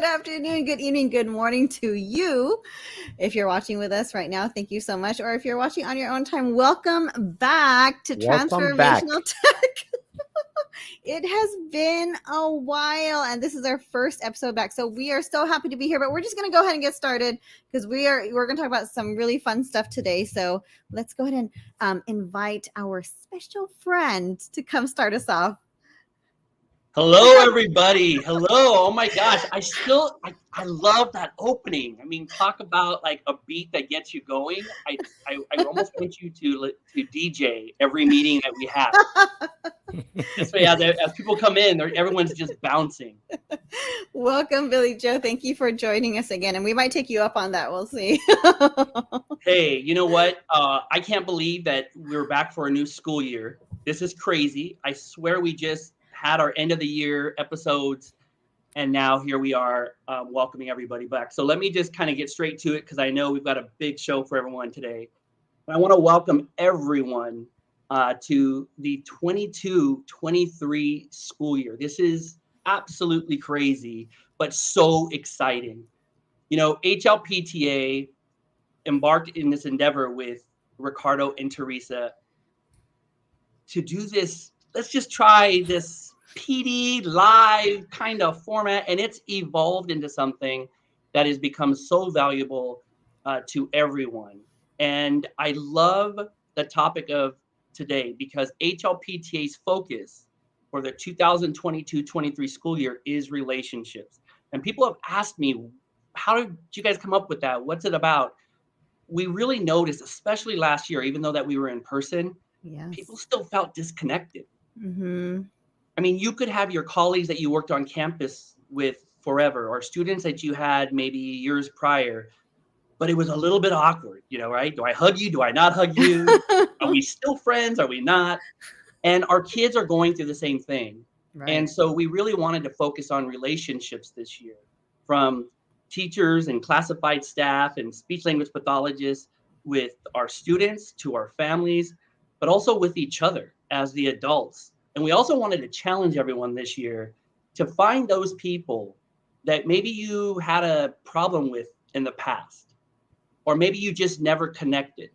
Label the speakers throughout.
Speaker 1: afternoon, good evening, good morning to you. If you're watching with us right now, thank you so much. Or if you're watching on your own time, welcome back to Transformational Tech. It has been a while, and this is our first episode back. So we are so happy to be here, but we're just going to go ahead and get started because we're going to talk about some really fun stuff today. So let's go ahead and invite our special friend to come start us off.
Speaker 2: Hello, everybody. Hello. Oh my gosh. I love that opening. I mean, talk about like a beat that gets you going. I almost want you to DJ every meeting that we have. This way, as people come in, everyone's just bouncing.
Speaker 1: Welcome, Billy Joe. Thank you for joining us again. And we might take you up on that. We'll see.
Speaker 2: Hey, you know what? I can't believe that we're back for a new school year. This is crazy. I swear we just had our end of the year episodes, and now here we are welcoming everybody back. So let me just kind of get straight to it because I know we've got a big show for everyone today. I want to welcome everyone to the 22-23 school year. This is absolutely crazy, but so exciting. You know, HLPTA embarked in this endeavor with Ricardo and Teresa to do this. Let's just try this PD live kind of format, and it's evolved into something that has become so valuable to everyone. And I love the topic of today because HLPTA's focus for the 2022-23 school year is relationships. And people have asked me, how did you guys come up with that? What's it about? We really noticed, especially last year, even though that we were in person, people still felt disconnected.
Speaker 1: Mm-hmm.
Speaker 2: I mean, you could have your colleagues that you worked on campus with forever, or students that you had maybe years prior, but it was a little bit awkward, right? Do I hug you? Do I not hug you? Are we still friends? Are we not? And our kids are going through the same thing. Right. And so we really wanted to focus on relationships this year, from teachers and classified staff and speech language pathologists with our students to our families, but also with each other as the adults. And we also wanted to challenge everyone this year to find those people that maybe you had a problem with in the past, or maybe you just never connected.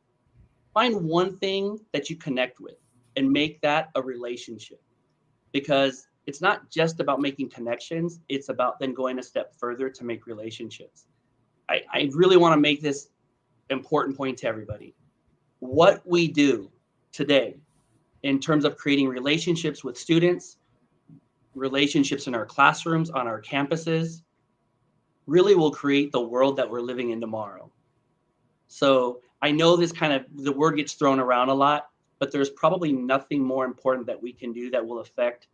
Speaker 2: Find one thing that you connect with and make that a relationship, because it's not just about making connections. It's about then going a step further to make relationships. I really want to make this important point to everybody. What we do today in terms of creating relationships with students, relationships in our classrooms, on our campuses, really will create the world that we're living in tomorrow. So I know the word gets thrown around a lot, but there's probably nothing more important that we can do that will affect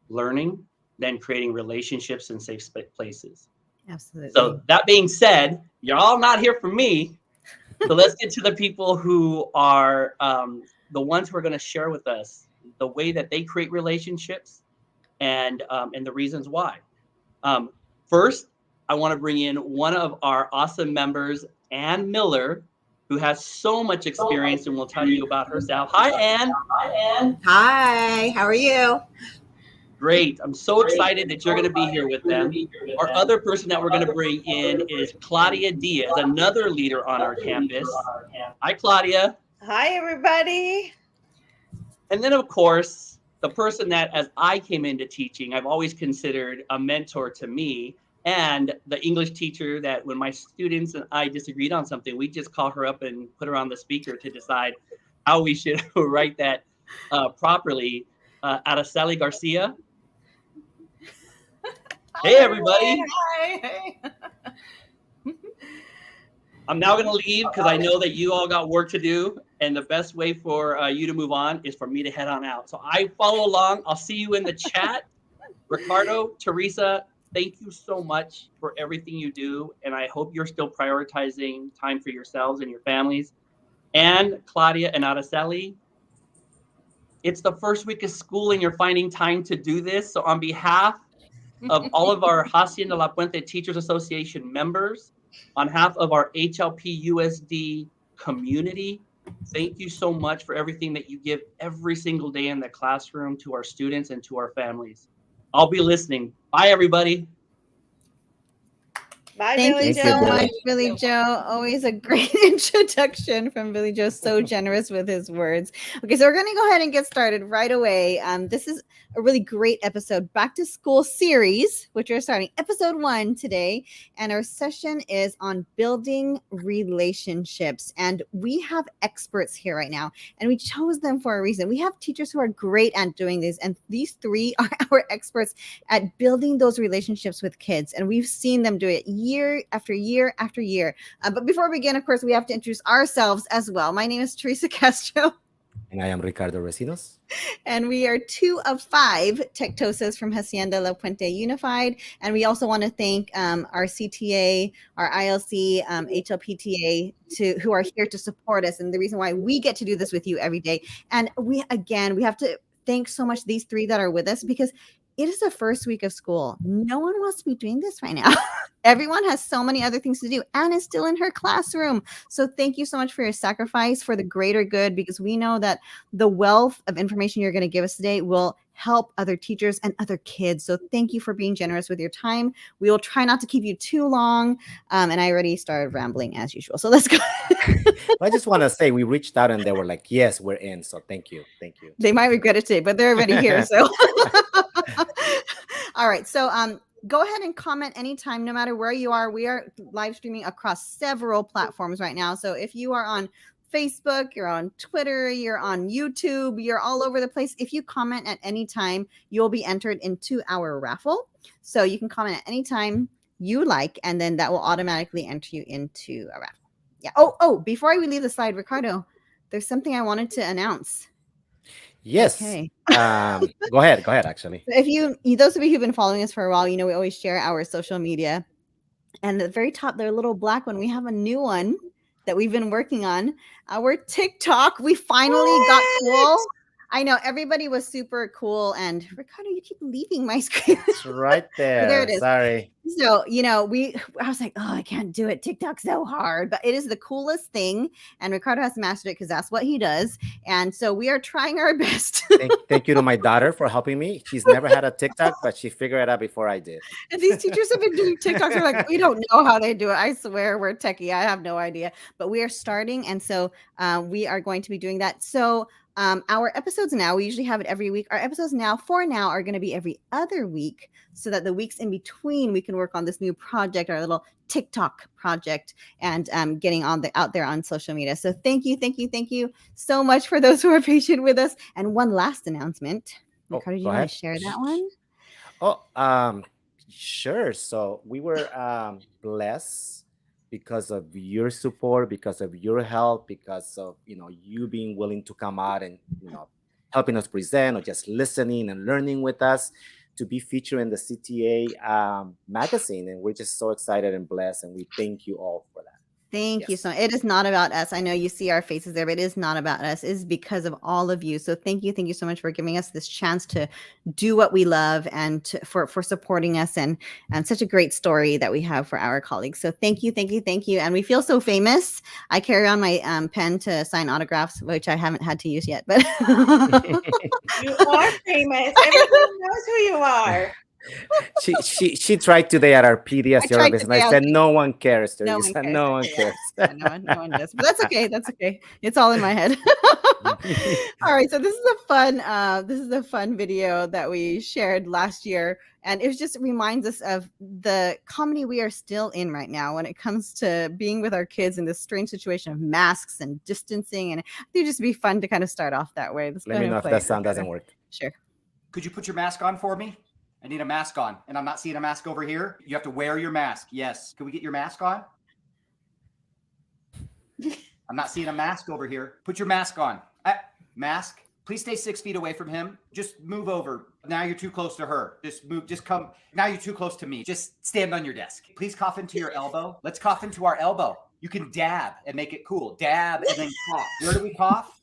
Speaker 2: learning than creating relationships in safe places.
Speaker 1: Absolutely.
Speaker 2: So that being said, you're all not here for me. So let's get to the people who are the ones who are going to share with us the way that they create relationships and the reasons why. First, I want to bring in one of our awesome members, Ann Miller, who has so much experience and will tell you about herself. Hi, Ann.
Speaker 3: Hi, how are you?
Speaker 2: Great. I'm so excited that you're going to be here with them. Our other person that we're going to bring in is Claudia Díaz, another leader on our campus. Hi, Claudia.
Speaker 3: Hi, everybody.
Speaker 2: And then, of course, the person that, as I came into teaching, I've always considered a mentor to me, and the English teacher that when my students and I disagreed on something, we just call her up and put her on the speaker to decide how we should write that properly. Araceli Garcia. Hey, everybody.
Speaker 3: Hi.
Speaker 2: I'm now going to leave because I know that you all got work to do. And the best way for you to move on is for me to head on out. So I follow along. I'll see you in the chat. Ricardo, Teresa, thank you so much for everything you do. And I hope you're still prioritizing time for yourselves and your families. And Claudia and Araceli, it's the first week of school and you're finding time to do this. So on behalf of all of our Hacienda La Puente Teachers Association members, on behalf of our HLP USD community, thank you so much for everything that you give every single day in the classroom to our students and to our families. I'll be listening. Bye, everybody.
Speaker 3: Bye,
Speaker 1: Thank
Speaker 3: Billy
Speaker 1: you
Speaker 3: Joe.
Speaker 1: so much, Billy Joe. Always a great introduction from Billy Joe. So generous with his words. Okay, so we're going to go ahead and get started right away. This is a really great episode, Back to School series, which we're starting episode 1 today. And our session is on building relationships. And we have experts here right now, and we chose them for a reason. We have teachers who are great at doing this, and these 3 are our experts at building those relationships with kids. And we've seen them do it year after year after year. But before we begin, of course, we have to introduce ourselves as well. My name is Teresa Castro.
Speaker 4: And I am Ricardo Recinos.
Speaker 1: And we are 2 of 5 Tectosas from Hacienda La Puente Unified. And we also want to thank our CTA, our ILC, HLPTA, who are here to support us. And the reason why we get to do this with you every day. And we have to thank so much these 3 that are with us, because it is the first week of school. No one wants to be doing this right now. Everyone has so many other things to do. Anne is still in her classroom. So thank you so much for your sacrifice for the greater good, because we know that the wealth of information you're going to give us today will help other teachers and other kids. So thank you for being generous with your time. We will try not to keep you too long. And I already started rambling as usual. So let's go.
Speaker 4: I just want to say we reached out and they were like, yes, we're in. So thank you. Thank you.
Speaker 1: They might regret it today, but they're already here. So all right. So go ahead and comment anytime, no matter where you are. We are live streaming across several platforms right now. So if you are on Facebook, you're on Twitter, you're on YouTube, you're all over the place. If you comment at any time, you'll be entered into our raffle. So you can comment at any time you like, and then that will automatically enter you into a raffle. Yeah. Oh, before we leave the slide, Ricardo, there's something I wanted to announce.
Speaker 4: Yes.
Speaker 1: Okay.
Speaker 4: Go ahead, actually.
Speaker 1: If those of you who've been following us for a while, you know we always share our social media. And at the very top, their little black one, we have a new one that we've been working on. Our TikTok, we finally got cool. I know everybody was super cool. And Ricardo, you keep leaving my screen.
Speaker 4: It's right there.
Speaker 1: There it is.
Speaker 4: Sorry.
Speaker 1: So, I was like, oh, I can't do it. TikTok's so hard, but it is the coolest thing. And Ricardo has mastered it because that's what he does. And so we are trying our best.
Speaker 4: Thank you to my daughter for helping me. She's never had a TikTok, but she figured it out before I did.
Speaker 1: And these teachers have been doing TikToks. We're like, we don't know how they do it. I swear we're techie. I have no idea. But we are starting. And so we are going to be doing that. So our episodes now, we usually have it every week. Our episodes now are going to be every other week, so that the weeks in between we can work on this new project, our little TikTok project, and getting out there on social media. So thank you so much for those who are patient with us. And one last announcement. Ricardo, do you want to share that one?
Speaker 4: Oh, sure. So we were blessed because of your support, because of your help, because of you being willing to come out and helping us present, or just listening and learning with us, to be featured in the CTA magazine. And we're just so excited and blessed, and we thank you all for that.
Speaker 1: Thank you so much. It is not about us. I know you see our faces there, but it is not about us. It is because of all of you. So thank you so much for giving us this chance to do what we love, and for supporting us, and such a great story that we have for our colleagues. So thank you. And we feel so famous. I carry on my pen to sign autographs, which I haven't had to use yet, but
Speaker 3: You are famous. Everyone knows who you are.
Speaker 4: She tried today at our PDS service, and I said, no one cares.
Speaker 1: No one
Speaker 4: cares.
Speaker 1: No one does. But that's okay. It's all in my head. All right. So this is a fun video that we shared last year. And it just reminds us of the comedy we are still in right now when it comes to being with our kids in this strange situation of masks and distancing. And I think it'd just be fun to kind of start off that way.
Speaker 4: Let me know if that sound doesn't work.
Speaker 1: Sure.
Speaker 5: Could you put your mask on for me? I need a mask on, and I'm not seeing a mask over here. You have to wear your mask. Yes. Can we get your mask on? I'm not seeing a mask over here. Put your mask on. Mask. Please stay 6 feet away from him. Just move over. Now you're too close to her. Just come. Now you're too close to me. Just stand on your desk. Please cough into your elbow. Let's cough into our elbow. You can dab and make it cool. Dab and then cough. Where do we cough?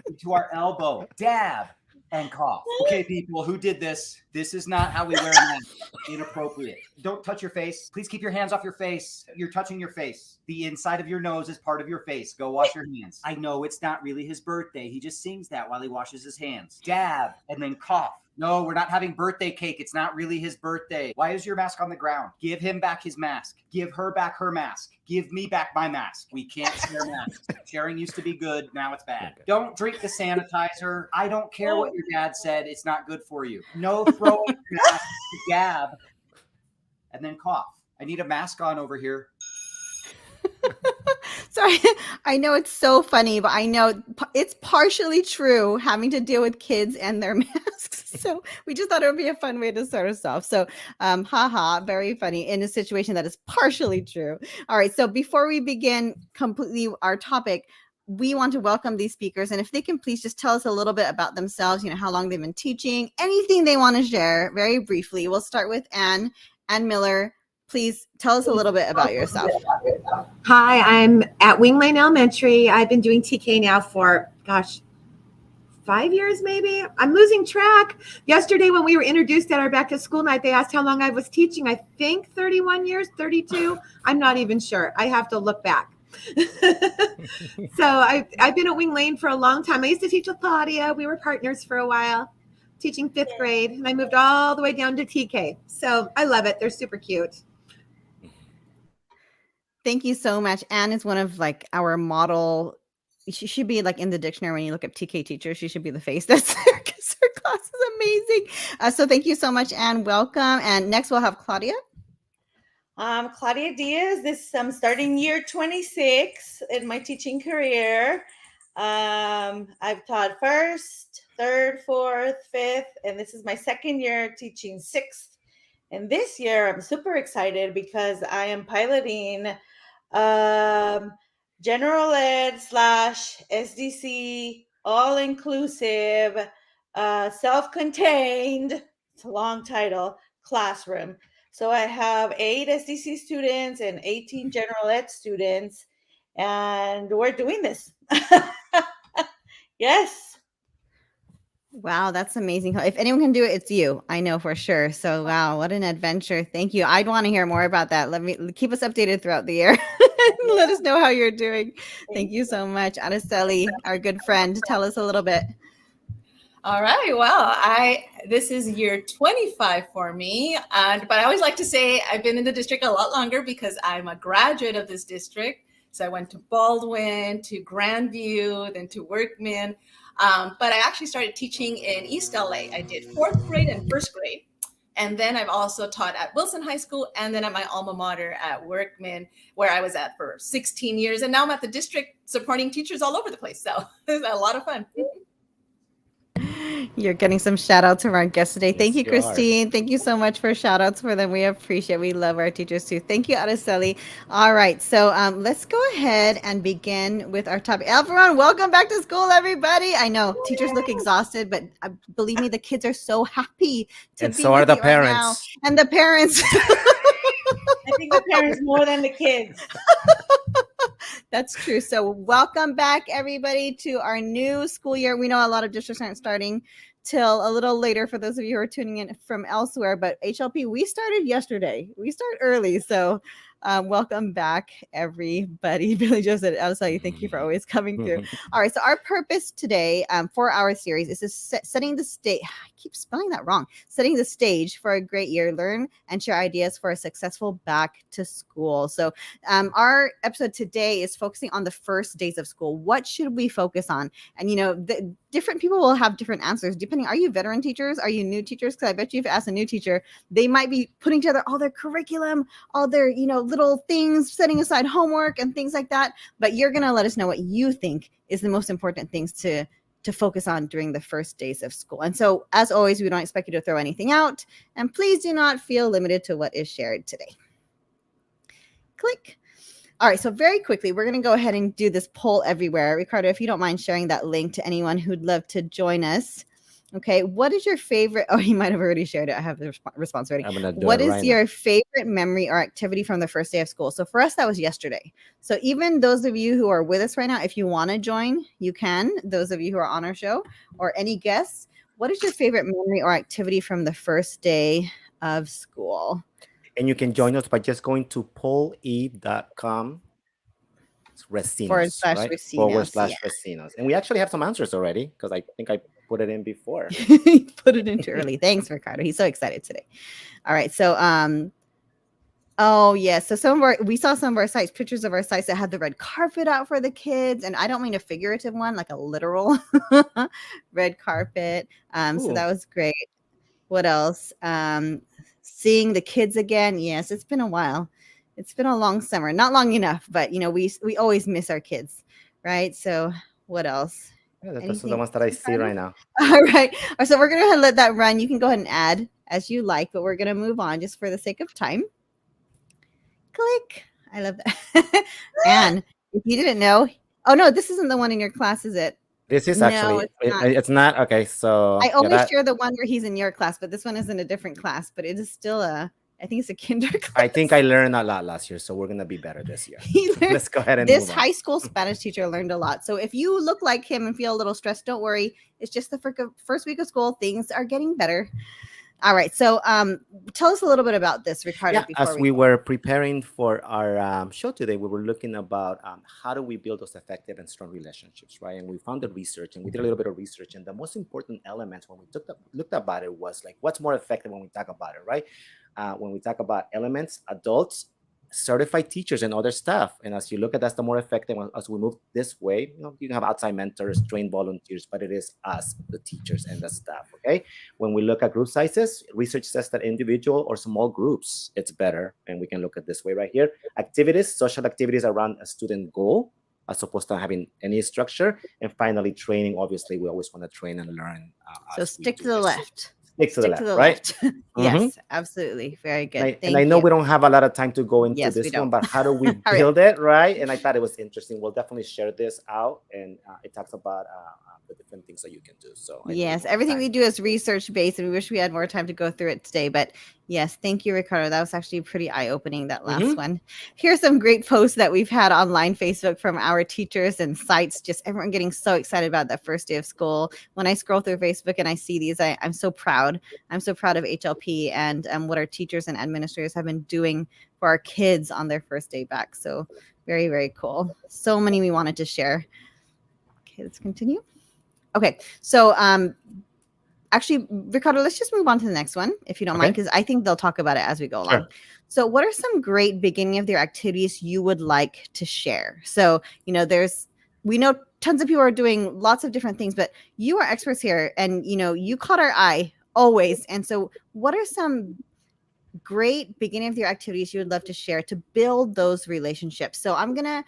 Speaker 5: Into our elbow. Dab and cough. Okay, people, who did this? This is not how we wear masks. Inappropriate. Don't touch your face. Please keep your hands off your face. You're touching your face. The inside of your nose is part of your face. Go wash your hands. I know it's not really his birthday. He just sings that while he washes his hands. Dab and then cough. No, we're not having birthday cake. It's not really his birthday. Why is your mask on the ground? Give him back his mask. Give her back her mask. Give me back my mask. We can't share masks. Sharing used to be good. Now it's bad. Don't drink the sanitizer. I don't care what your dad said. It's not good for you. No throwing your mask to Gab and then cough. I need a mask on over here.
Speaker 1: Sorry, I know it's so funny, but I know it's partially true having to deal with kids and their masks. So we just thought it would be a fun way to start us off. So, haha, very funny in a situation that is partially true. All right. So before we begin completely our topic, we want to welcome these speakers. And if they can please just tell us a little bit about themselves, how long they've been teaching, anything they want to share very briefly. We'll start with Ann Miller. Please tell us a little bit about yourself.
Speaker 6: Hi, I'm at Wing Lane Elementary. I've been doing TK now for, 5 years maybe. I'm losing track. Yesterday when we were introduced at our back to school night, they asked how long I was teaching. I think 31 years, 32. I'm not even sure. I have to look back. So I've been at Wing Lane for a long time. I used to teach with Claudia. We were partners for a while, teaching 5th grade. And I moved all the way down to TK. So I love it. They're super cute.
Speaker 1: Thank you so much. Anne is one of our model. She should be in the dictionary when you look up TK teacher. She should be the face that's there because her class is amazing. So thank you so much, Anne. Welcome. And next we'll have Claudia.
Speaker 3: Claudia Díaz. I'm starting year 26 in my teaching career. I've taught 1st, 3rd, 4th, 5th, and this is my 2nd year teaching 6th. And this year, I'm super excited because I am piloting general ed / SDC, all-inclusive, self-contained, it's a long title, classroom. So I have 8 SDC students and 18 general ed students, and we're doing this. Yes.
Speaker 1: Wow, that's amazing. If anyone can do it, it's you. I know for sure. So wow, what an adventure. Thank you. I'd want to hear more about that. Let me keep us updated throughout the year. Let us know how you're doing. Thank you so much. Araceli, our good friend, tell us a little bit.
Speaker 7: All right. Well, this is year 25 for me. But I always like to say I've been in the district a lot longer because I'm a graduate of this district. So I went to Baldwin, to Grandview, then to Workman. But I actually started teaching in East LA. I did 4th grade and 1st grade. And then I've also taught at Wilson High School and then at my alma mater at Workman, where I was at for 16 years. And now I'm at the district supporting teachers all over the place. So it's a lot of fun.
Speaker 1: You're getting some shout outs from our guests today. Thank you, Christine. Thank you so much for shout outs for them. We appreciate, we love our teachers too. Thank you, Araceli. All right. So let's go ahead and begin with our topic. Alvaron, welcome back to school, everybody. I know teachers look exhausted, but believe me, the kids are so happy to
Speaker 4: and
Speaker 1: be
Speaker 4: so are the
Speaker 1: with you right now.
Speaker 4: parents.
Speaker 1: And the parents.
Speaker 3: I think the parents more than the kids.
Speaker 1: That's true. So welcome back, everybody, to our new school year. We know a lot of districts aren't starting till a little later for those of you who are tuning in from elsewhere, but HLP, we started yesterday. We start early. So welcome back, everybody. Billy Joe said, I'll tell you, thank you for always coming through. All right. So our purpose today for our series is setting the stage. I keep spelling that wrong. Setting the stage for a great year, learn and share ideas for a successful back to school. So our episode today is focusing on the first days of school. What should we focus on? And, different people will have different answers depending. Are you veteran teachers? Are you new teachers? Because I bet you if you ask a new teacher, they might be putting together all their curriculum, all their, little things, setting aside homework and things like that. But you're going to let us know what you think is the most important things to focus on during the first days of school. And so, as always, we don't expect you to throw anything out. And please do not feel limited to what is shared today. Click. All right, so very quickly, we're going to go ahead and do this poll everywhere. Ricardo, if you don't mind sharing that link to anyone who'd love to join us. Okay, what is your favorite? Oh, he might have already shared it. I have the response already. What is your favorite memory or activity from the first day of school? So for us, that was yesterday. So even those of you who are with us right now, if you want to join, you can. Those of you who are on our show or any guests, what is your favorite memory or activity from the first day of school?
Speaker 4: And you can join us by just going to polle.com Recinos, right?
Speaker 1: /Recinos,
Speaker 4: /Recinos. And we actually have some answers already because I think I put it in before.
Speaker 1: Put it in too early. Thanks, Ricardo. He's so excited today. All right. So, oh yeah. So we saw some of our sites, pictures of our sites that had the red carpet out for the kids. And I don't mean a figurative one, like a literal red carpet. So that was great. What else? Seeing the kids again. Yes, it's been a while. It's been a long summer. Not long enough, but we always miss our kids, right? So what else?
Speaker 4: Yeah, those are the ones that I see right now.
Speaker 1: All right. So we're going to let that run. You can go ahead and add as you like, but we're going to move on just for the sake of time. Click. I love that. And if you didn't know, oh no, this isn't the one in your class, is it?
Speaker 4: This is actually, it's not. Okay, so.
Speaker 1: I always share the one where he's in your class, but this one is in a different class, but it is still I think it's a kinder class.
Speaker 4: I think I learned a lot last year, so we're going to be better this year. Let's go ahead and
Speaker 1: this
Speaker 4: move on.
Speaker 1: high school Spanish teacher learned a lot. So if you look like him and feel a little stressed, don't worry. It's just the first week of school. Things are getting better. All right. So tell us a little bit about this, Ricardo.
Speaker 4: Yeah, as we were preparing for our show today, we were looking about how do we build those effective and strong relationships, right? And we found the research, and we did a little bit of research. And the most important elements when we looked about it was like, what's more effective when we talk about it, right? When we talk about elements, adults, certified teachers, and other staff. And as you look at that's the more effective as we move this way, you can have outside mentors, trained volunteers, but it is us, the teachers and the staff. Okay. When we look at group sizes, research says that individual or small groups, it's better. And we can look at this way right here. Activities, social activities around a student goal, as opposed to having any structure. And finally, training. Obviously, we always want to train and learn.
Speaker 1: So stick to the left.
Speaker 4: Stick to the left, right?
Speaker 1: Yes, absolutely. Very good.
Speaker 4: And I know we don't have a lot of time to go into this one, but how do we build it, right? And I thought it was interesting. We'll definitely share this out, and it talks about the different things that you can do. So
Speaker 1: yes, everything we do is research based, and we wish we had more time to go through it today. But yes, thank you, Ricardo. That was actually pretty eye-opening, that last one. Here's some great posts that we've had online Facebook from our teachers and sites. Just everyone getting so excited about that first day of school. When I scroll through Facebook and I see these, I'm so proud. I'm so proud of HLP and what our teachers and administrators have been doing for our kids on their first day back. So very, very cool. So many we wanted to share. Okay, let's continue. Okay, so actually, Ricardo, let's just move on to the next one, if you don't mind, because I think they'll talk about it as we go along. So what are some great beginning of the year activities you would like to share? So, we know tons of people are doing lots of different things, but you are experts here, and, you caught our eye always. And so what are some great beginning of the year activities you would love to share to build those relationships? So I'm gonna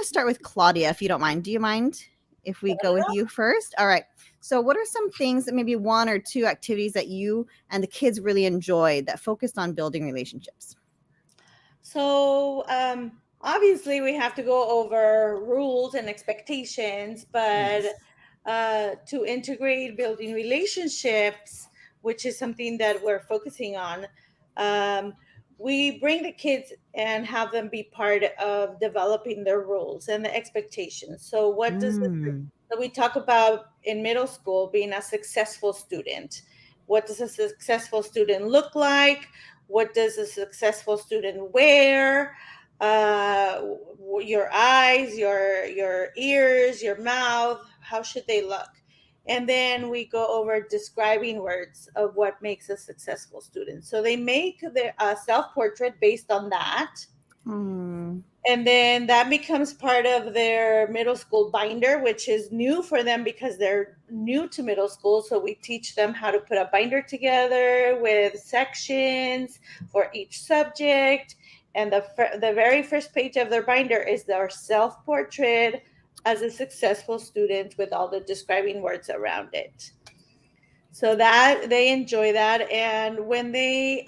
Speaker 1: start with Claudia, if you don't mind. Do you mind if we go with you first? All right. So what are some things that maybe one or two activities that you and the kids really enjoyed that focused on building relationships?
Speaker 3: So obviously we have to go over rules and expectations, but to integrate building relationships, which is something that we're focusing on, we bring the kids and have them be part of developing their rules and the expectations. So what does so we talk about in middle school being a successful student. What does a successful student look like? What does a successful student wear? Your eyes, your ears, your mouth, how should they look? And then we go over describing words of what makes a successful student. So they make their self-portrait based on that. And then that becomes part of their middle school binder, which is new for them because they're new to middle school. So we teach them how to put a binder together with sections for each subject. And the very first page of their binder is their self-portrait as a successful student with all the describing words around it. So that they enjoy that. And when they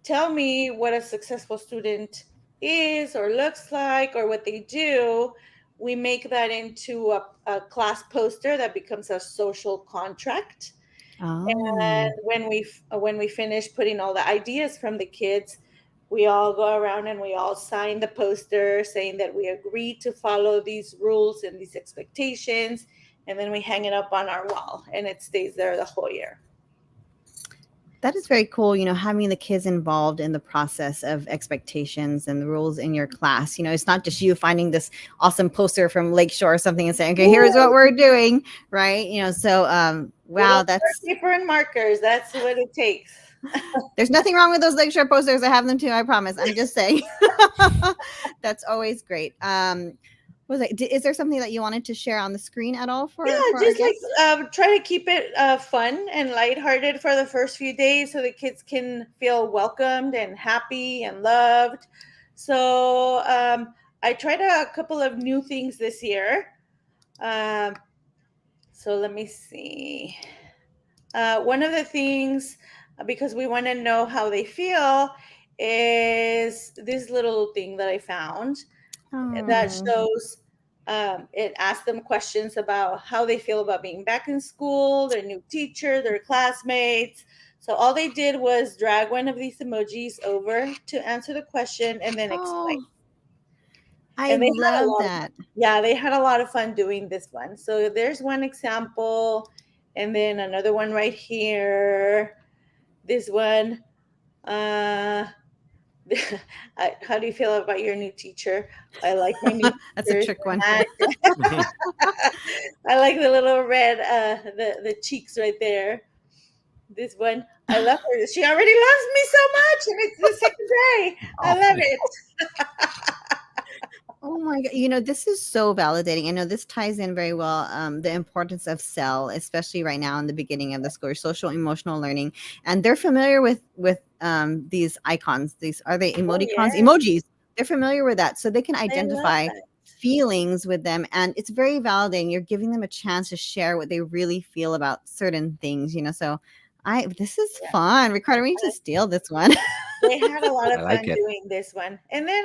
Speaker 3: tell me what a successful student is or looks like or what they do, we make that into a class poster that becomes a social contract. And when we finish putting all the ideas from the kids, we all go around and we all sign the poster saying that we agree to follow these rules and these expectations. and then we hang it up on our wall, and it stays there the whole year.
Speaker 1: That is very cool, having the kids involved in the process of expectations and the rules in your class. It's not just you finding this awesome poster from Lakeshore or something and saying, okay, here's what we're doing, right? So, wow, that's
Speaker 3: paper and markers. That's what it takes.
Speaker 1: There's nothing wrong with those Lakeshore posters. I have them too, I promise. I'm just saying. That's always great. Is there something that you wanted to share on the screen at all for
Speaker 3: just try to keep it fun and lighthearted for the first few days so the kids can feel welcomed and happy and loved. So I tried a couple of new things this year. So let me see. One of the things, because we want to know how they feel, is this little thing that I found that shows it asks them questions about how they feel about being back in school, their new teacher, their classmates. So all they did was drag one of these emojis over to answer the question and then explain.
Speaker 1: I love that.
Speaker 3: They had a lot of fun doing this one. So there's one example, and then another one right here. This one. How do you feel about your new teacher? I like my new
Speaker 1: That's a trick one.
Speaker 3: I like the little red, the cheeks right there. This one, I love her. She already loves me so much, and it's the second day. I love it.
Speaker 1: Oh my God. This is so validating. I know this ties in very well, the importance of SEL, especially right now in the beginning of the school, social emotional learning. And they're familiar with these icons. Are they emoticons? Emojis. They're familiar with that. So they can identify feelings with them. And it's very validating. You're giving them a chance to share what they really feel about certain things, So this is fun. Ricardo, we need to steal this one.
Speaker 3: They had a lot of fun doing this one. And then,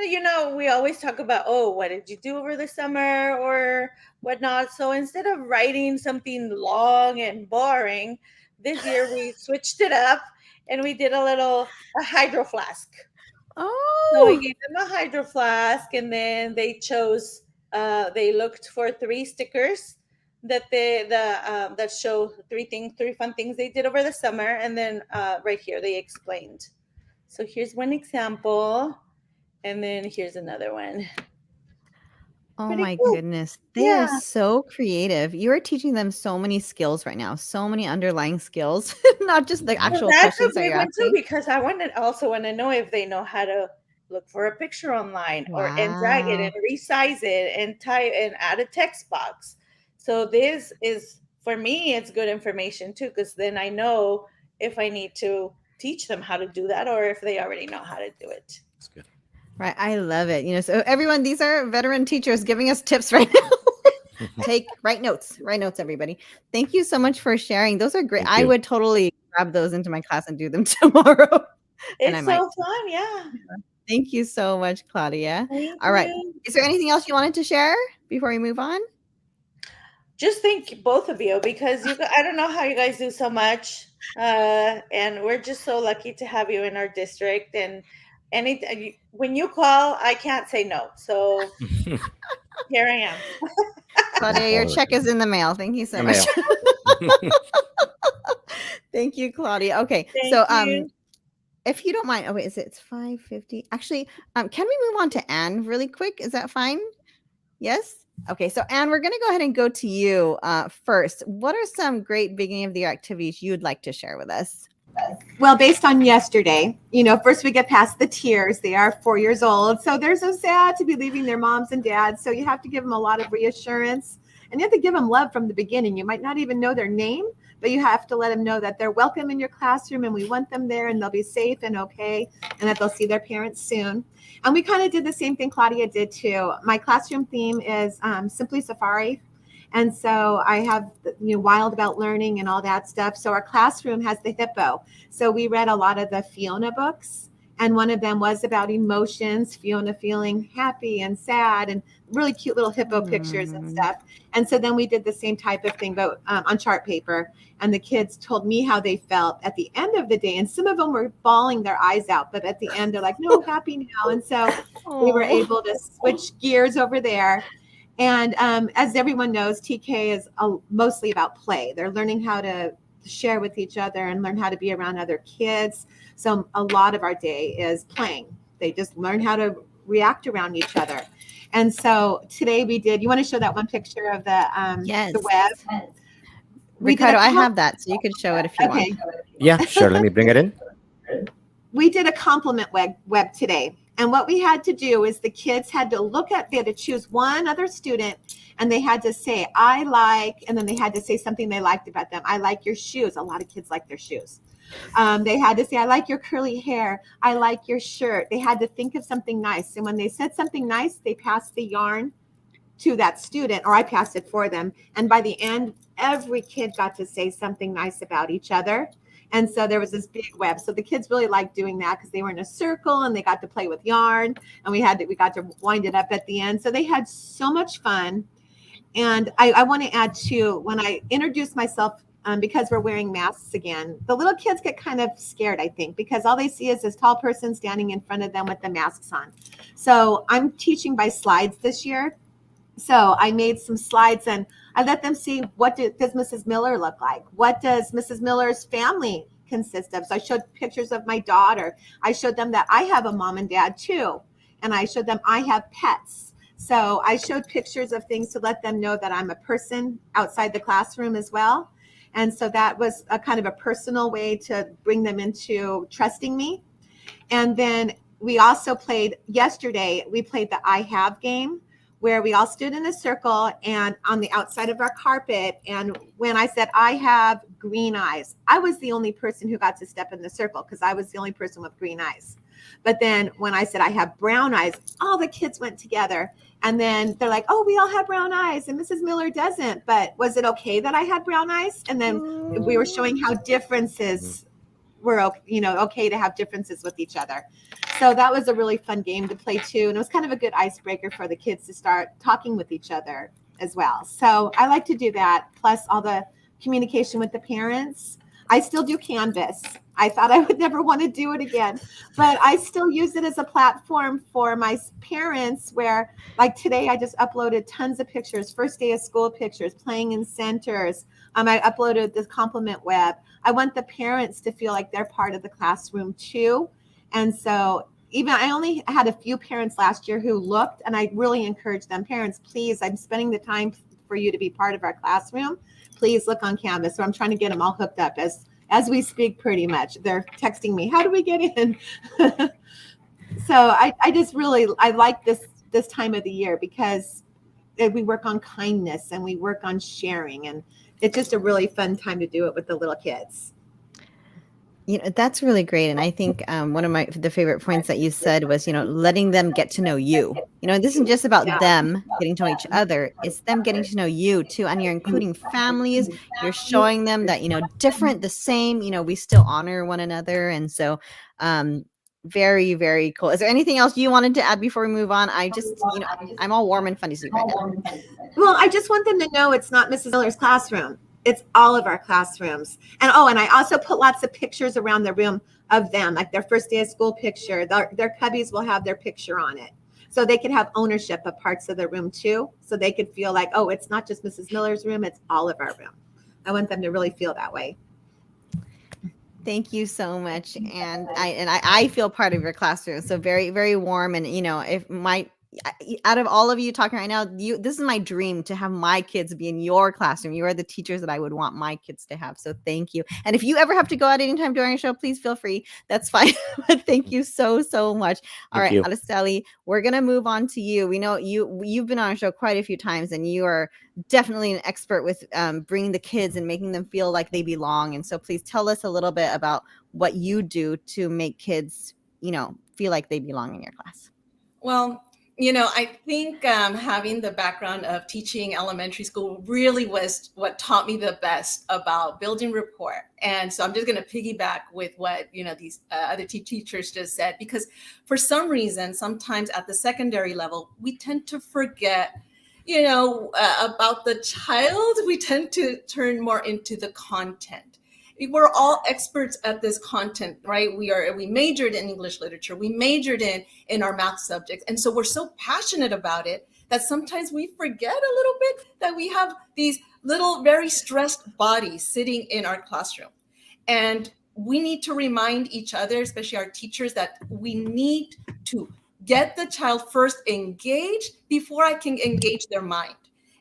Speaker 3: we always talk about, what did you do over the summer or whatnot? So instead of writing something long and boring, this year we switched it up and we did a hydro flask.
Speaker 1: Oh.
Speaker 3: So we gave them a hydro flask, and then they chose, they looked for 3 stickers that that show 3 fun things they did over the summer. And then right here, they explained. So here's one example, and then here's another one.
Speaker 1: Oh my goodness. They are so creative. You are teaching them so many skills right now, so many underlying skills, not just the actual questions that you're asking.
Speaker 3: Because I also want to know if they know how to look for a picture online and drag it and resize it and type and add a text box. So this is, for me, it's good information too, because then I know if I need to teach them how to do that or if they already know how to do it.
Speaker 4: That's good.
Speaker 1: Right. I love it. So everyone, these are veteran teachers giving us tips right now. Write notes, everybody. Thank you so much for sharing. Those are great. I would totally grab those into my class and do them tomorrow.
Speaker 3: It's so fun. Yeah.
Speaker 1: Thank you so much, Claudia.
Speaker 3: All
Speaker 1: right. Is there anything else you wanted to share before we move on?
Speaker 3: Just thank both of you, because I don't know how you guys do so much. And we're just so lucky to have you in our district. And when you call, I can't say no. So here I am.
Speaker 1: Claudia, your check is in the mail. Thank you so much. Thank you, Claudia. Okay. If you don't mind, it's 5:50. Actually, can we move on to Anne really quick? Is that fine? Yes? Okay, so Anne, we're going to go ahead and go to you first. What are some great beginning of the year activities you'd like to share with us?
Speaker 6: Well, based on yesterday, first we get past the tears. They are 4 years old, so they're so sad to be leaving their moms and dads. So you have to give them a lot of reassurance, and you have to give them love from the beginning. You might not even know their name, but you have to let them know that they're welcome in your classroom and we want them there and they'll be safe and okay, and that they'll see their parents soon. And we kind of did the same thing Claudia did too. My classroom theme is Simply Safari. And so I have, Wild About Learning and all that stuff. So our classroom has the hippo. So we read a lot of the Fiona books. And one of them was about emotions, Fiona feeling happy and sad, and really cute little hippo pictures and stuff. And so then we did the same type of thing, but on chart paper. And the kids told me how they felt at the end of the day. And some of them were bawling their eyes out, but at the end, they're like, no, happy now. And so we were able to switch gears over there. And as everyone knows, TK is mostly about play. They're learning how to share with each other and learn how to be around other kids. So a lot of our day is playing. They just learn how to react around each other. And so today we did, you want to show that one picture of the web?
Speaker 1: Ricardo, I have that, so you could show it if you want.
Speaker 4: Yeah, sure. Let me bring it in.
Speaker 6: We did a compliment web today. And what we had to do is the kids had to they had to choose one other student, and they had to say, I like, and then they had to say something they liked about them. I like your shoes. A lot of kids like their shoes. They had to say, I like your curly hair. I like your shirt. They had to think of something nice. And when they said something nice, they passed the yarn to that student, or I passed it for them. And by the end, every kid got to say something nice about each other. And so there was this big web. So the kids really liked doing that because they were in a circle and they got to play with yarn, and we got to wind it up at the end. So they had so much fun. And I want to add too, when I introduced myself, because we're wearing masks again, the little kids get kind of scared, I think, because all they see is this tall person standing in front of them with the masks on. So I'm teaching by slides this year. So I made some slides and I let them see, what does Mrs. Miller look like? What does Mrs. Miller's family consist of? So I showed pictures of my daughter. I showed them that I have a mom and dad too. And I showed them I have pets. So I showed pictures of things to let them know that I'm a person outside the classroom as well. And so that was a kind of a personal way to bring them into trusting me. And then we also yesterday, we played the I Have game, where we all stood in a circle and on the outside of our carpet. And when I said, I have green eyes, I was the only person who got to step in the circle because I was the only person with green eyes. But then when I said I have brown eyes, all the kids went together. And then they're like, oh, we all have brown eyes and Mrs. Miller doesn't. But was it okay that I had brown eyes? And then we were showing how differences were, okay to have differences with each other. So that was a really fun game to play too. And it was kind of a good icebreaker for the kids to start talking with each other as well. So I like to do that, plus all the communication with the parents. I still do Canvas. I thought I would never want to do it again, but I still use it as a platform for my parents where, like today, I just uploaded tons of pictures, first day of school pictures, playing in centers. I uploaded this compliment web. I want the parents to feel like they're part of the classroom too. And so I only had a few parents last year who looked, and I really encouraged them, parents, please, I'm spending the time for you to be part of our classroom. Please look on Canvas. So I'm trying to get them all hooked up as we speak pretty much. They're texting me, how do we get in? So I just really, I like this time of the year because we work on kindness and we work on sharing, and it's just a really fun time to do it with the little kids.
Speaker 1: That's really great. And I think one of the favorite points that you said was, letting them get to know you. This isn't just about them getting to know each other. It's them getting to know you too. And you're including families. You're showing them that, different, the same, we still honor one another. And so very, very cool. Is there anything else you wanted to add before we move on? I just, I'm all warm and fuzzy right now.
Speaker 6: Well, I just want them to know it's not Mrs. Miller's classroom. It's all of our classrooms. And I also put lots of pictures around the room of them, like their first day of school picture. Their cubbies will have their picture on it. So they could have ownership of parts of the room too. So they could feel like, oh, it's not just Mrs. Miller's room, it's all of our room. I want them to really feel that way.
Speaker 1: Thank you so much. And I feel part of your classroom. So very, very warm. And, out of all of you talking right now, this is my dream, to have my kids be in your classroom. You are the teachers that I would want my kids to have. So thank you. And if you ever have to go out anytime during a show, please feel free. That's fine. But thank you so, so much. All right, Araceli, we're going to move on to you. We know you've been on our show quite a few times, and you are definitely an expert with bringing the kids and making them feel like they belong. And so please tell us a little bit about what you do to make kids, feel like they belong in your class.
Speaker 7: Well, I think having the background of teaching elementary school really was what taught me the best about building rapport. And so I'm just going to piggyback with what, these other teachers just said, because for some reason, sometimes at the secondary level, we tend to forget, about the child. We tend to turn more into the content. We're all experts at this content, right? We majored in English literature. We majored in our math subjects. And so we're so passionate about it that sometimes we forget a little bit that we have these little very stressed bodies sitting in our classroom. And we need to remind each other, especially our teachers, that we need to get the child first engaged before I can engage their mind.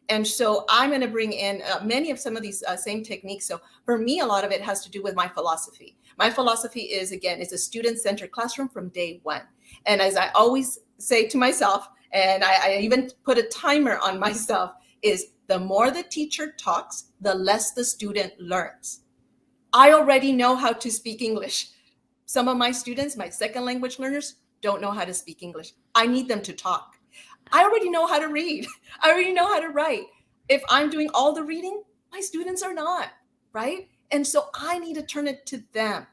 Speaker 7: And so I'm going to bring in many of some of these same techniques. So for me, a lot of it has to do with my philosophy. My philosophy is, again, it's a student-centered classroom from day one. And as I always say to myself, and I even put a timer on myself, is the more the teacher talks, the less the student learns. I already know how to speak English. Some of my students, my second language learners, don't know how to speak English. I need them to talk. I already know how to read. I already know how to write. If I'm doing all the reading, my students are not, right? And so I need to turn it to them.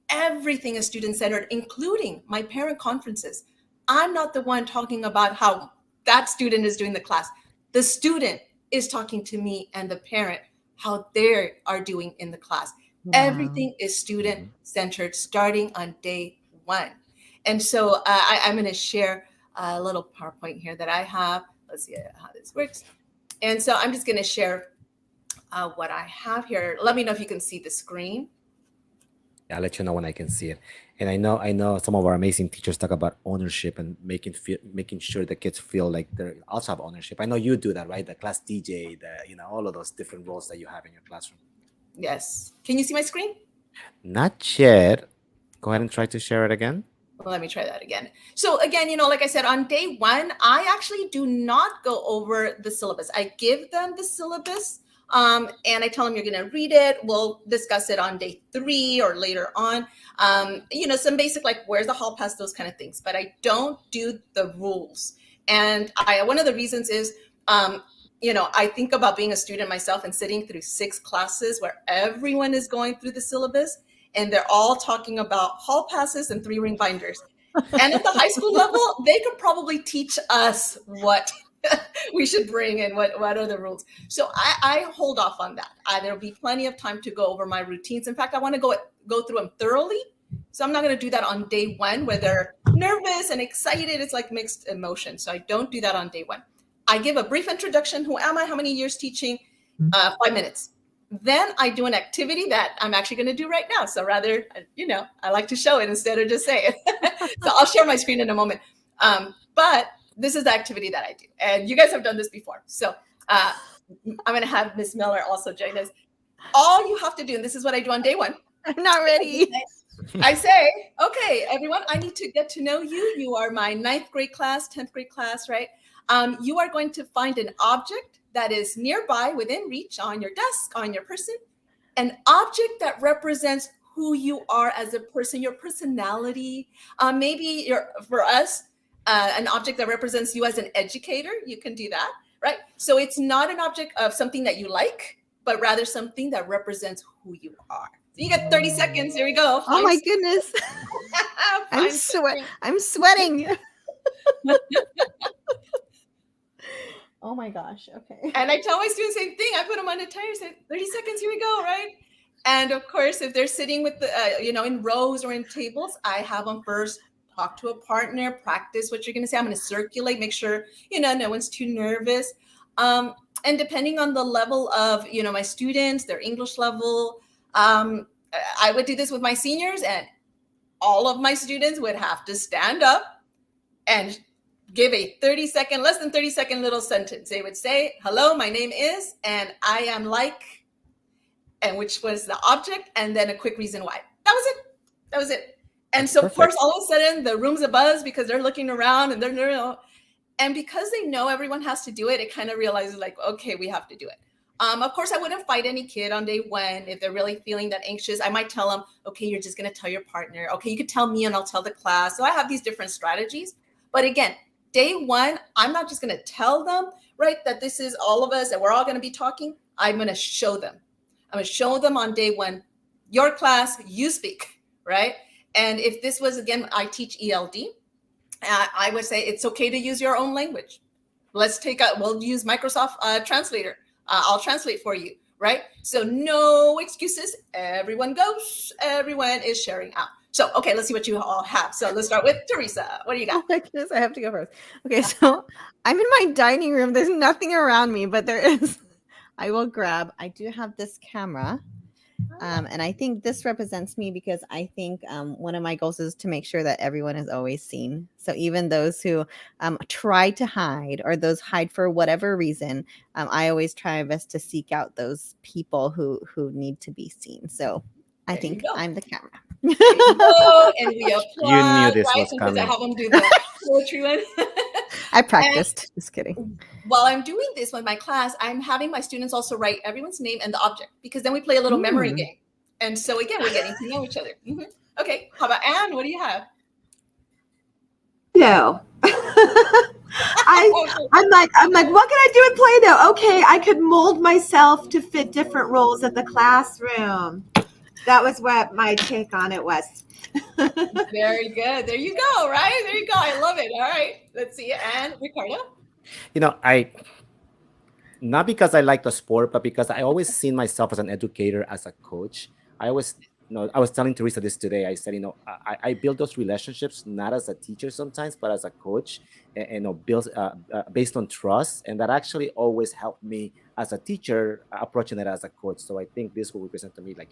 Speaker 7: Everything is student-centered, including my parent conferences. I'm not the one talking about how that student is doing the class. The student is talking to me and the parent, how they are doing in the class. Wow. Everything is student-centered starting on day one. And so I'm going to share a little PowerPoint here that I have. Let's see how this works. And so I'm just going to share what I have here. Let me know if you can see the screen.
Speaker 4: I'll let you know when I can see it. And I know some of our amazing teachers talk about ownership and making sure the kids feel like they also have ownership. I know you do that, right? The class DJ, all of those different roles that you have in your classroom.
Speaker 7: Yes. Can you see my screen?
Speaker 4: Not yet. Go ahead and try to share it again.
Speaker 7: Let me try that again. So again, like I said, on day one, I actually do not go over the syllabus. I give them the syllabus and I tell them you're going to read it. We'll discuss it on day 3 or later on. Some basic, like where's the hall pass, those kind of things. But I don't do the rules. And one of the reasons is, I think about being a student myself and sitting through 6 classes where everyone is going through the syllabus. And they're all talking about hall passes and 3-ring binders. And at the high school level, they could probably teach us what we should bring and what are the rules. So I hold off on that. There'll be plenty of time to go over my routines. In fact, I want to go through them thoroughly. So I'm not going to do that on day 1 where they're nervous and excited. It's like mixed emotions. So I don't do that on day 1. I give a brief introduction. Who am I? How many years teaching? 5 minutes. Then I do an activity that I'm actually going to do right now. So rather, I like to show it instead of just say it. So I'll share my screen in a moment. But this is the activity that I do. And you guys have done this before. So I'm going to have Ms. Miller also join us. All you have to do, and this is what I do on day 1.
Speaker 1: I'm not ready.
Speaker 7: I say, okay, everyone, I need to get to know you. You are my 9th grade class, 10th grade class, right? You are going to find an object that is nearby, within reach, on your desk, on your person, an object that represents who you are as a person, your personality. Maybe for us, an object that represents you as an educator. You can do that, right? So it's not an object of something that you like, but rather something that represents who you are. So you got 30 seconds. Here we go.
Speaker 1: Oh my goodness. I'm sweating. Oh my gosh. Okay.
Speaker 7: And I tell my students the same thing. I put them on a timer, say 30 seconds, here we go, right? And of course, if they're sitting with the, in rows or in tables, I have them first talk to a partner, practice what you're going to say. I'm going to circulate, make sure, no one's too nervous. And depending on the level of, my students, their English level, I would do this with my seniors, and all of my students would have to stand up and give a less than 30 second little sentence. They would say, hello, my name is, and I am like, and which was the object, and then a quick reason why. That was it. And so, Perfect. Of course, all of a sudden the room's abuzz because they're looking around and and because they know everyone has to do it, it kind of realizes like, okay, we have to do it. Of course, I wouldn't fight any kid on day 1 if they're really feeling that anxious. I might tell them, okay, you're just going to tell your partner. Okay, you could tell me and I'll tell the class. So I have these different strategies. But again, day 1, I'm not just going to tell them, right, that this is all of us and we're all going to be talking. I'm going to show them. I'm going to show them on day 1, your class, you speak, right? And if this was, again, I teach ELD, I would say it's okay to use your own language. We'll use Microsoft Translator. I'll translate for you, right? So no excuses. Everyone goes. Everyone is sharing out. So, okay, let's see what you all have. So let's start with Teresa. What do you got?
Speaker 1: Oh my goodness, I have to go first. Okay, so I'm in my dining room. There's nothing around me, but there is. I do have this camera. And I think this represents me because I think one of my goals is to make sure that everyone is always seen. So even those who try to hide or those hide for whatever reason, I always try my best to seek out those people who need to be seen. So I
Speaker 7: There you
Speaker 1: think
Speaker 7: go.
Speaker 1: I'm the camera.
Speaker 7: There you go, and we applaud,
Speaker 4: You knew this
Speaker 7: right?
Speaker 4: was
Speaker 7: Because I
Speaker 4: coming.
Speaker 7: have them do the poetry one.
Speaker 1: I practiced. Just kidding.
Speaker 7: While I'm doing this with my class, I'm having my students also write everyone's name and the object, because then we play a little memory game. And so again, we're getting to know each other. Okay, how about Anne? What do you have?
Speaker 6: No. I'm like, what can I do with Play-Doh? Okay, I could mold myself to fit different roles in the classroom. That was what my take on it was.
Speaker 7: Very good. There you go, right? There you go. I love it. All right. Let's see. And Ricardo?
Speaker 4: Not because I like the sport, but because I always seen myself as an educator, as a coach. I was telling Teresa this today. I said, I build those relationships not as a teacher sometimes, but as a coach, and build based on trust, and that actually always helped me as a teacher approaching it as a coach. So I think this will represent to me, I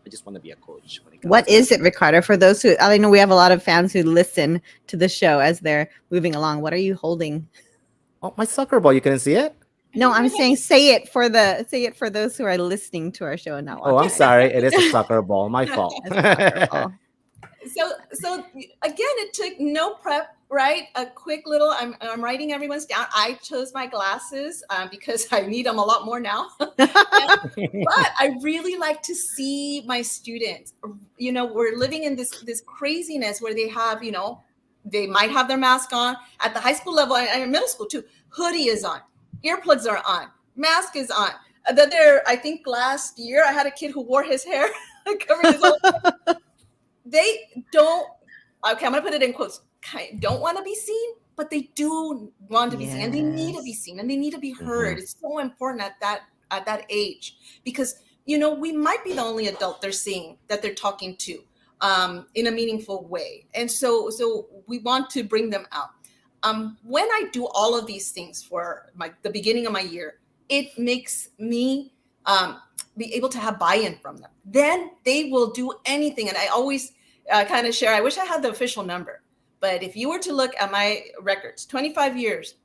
Speaker 4: just want to be a coach.
Speaker 1: What is it, Ricardo? For those who, I know we have a lot of fans who listen to the show as they're moving along. What are you holding?
Speaker 4: Oh, my soccer ball. You couldn't see it?
Speaker 1: No, I'm saying say it for those who are listening to our show and not watching.
Speaker 4: Oh, I'm sorry. It is a soccer ball. My fault.
Speaker 7: So again, it took no prep, right? A quick little, I'm writing everyone's down. I chose my glasses because I need them a lot more now. But I really like to see my students. We're living in this craziness where they have, they might have their mask on at the high school level and middle school too. Hoodie is on. Earplugs are on. Mask is on. I think last year I had a kid who wore his hair covering his whole head. They don't, okay, I'm going to put it in quotes, don't want to be seen, but they do want to be seen, and they need to be seen, and they need to be heard. It's so important at that age, because, we might be the only adult they're seeing, that they're talking to in a meaningful way. And so we want to bring them out. When I do all of these things for the beginning of my year, it makes me be able to have buy-in from them. Then they will do anything. And I always kind of share, I wish I had the official number, but if you were to look at my records, 25 years,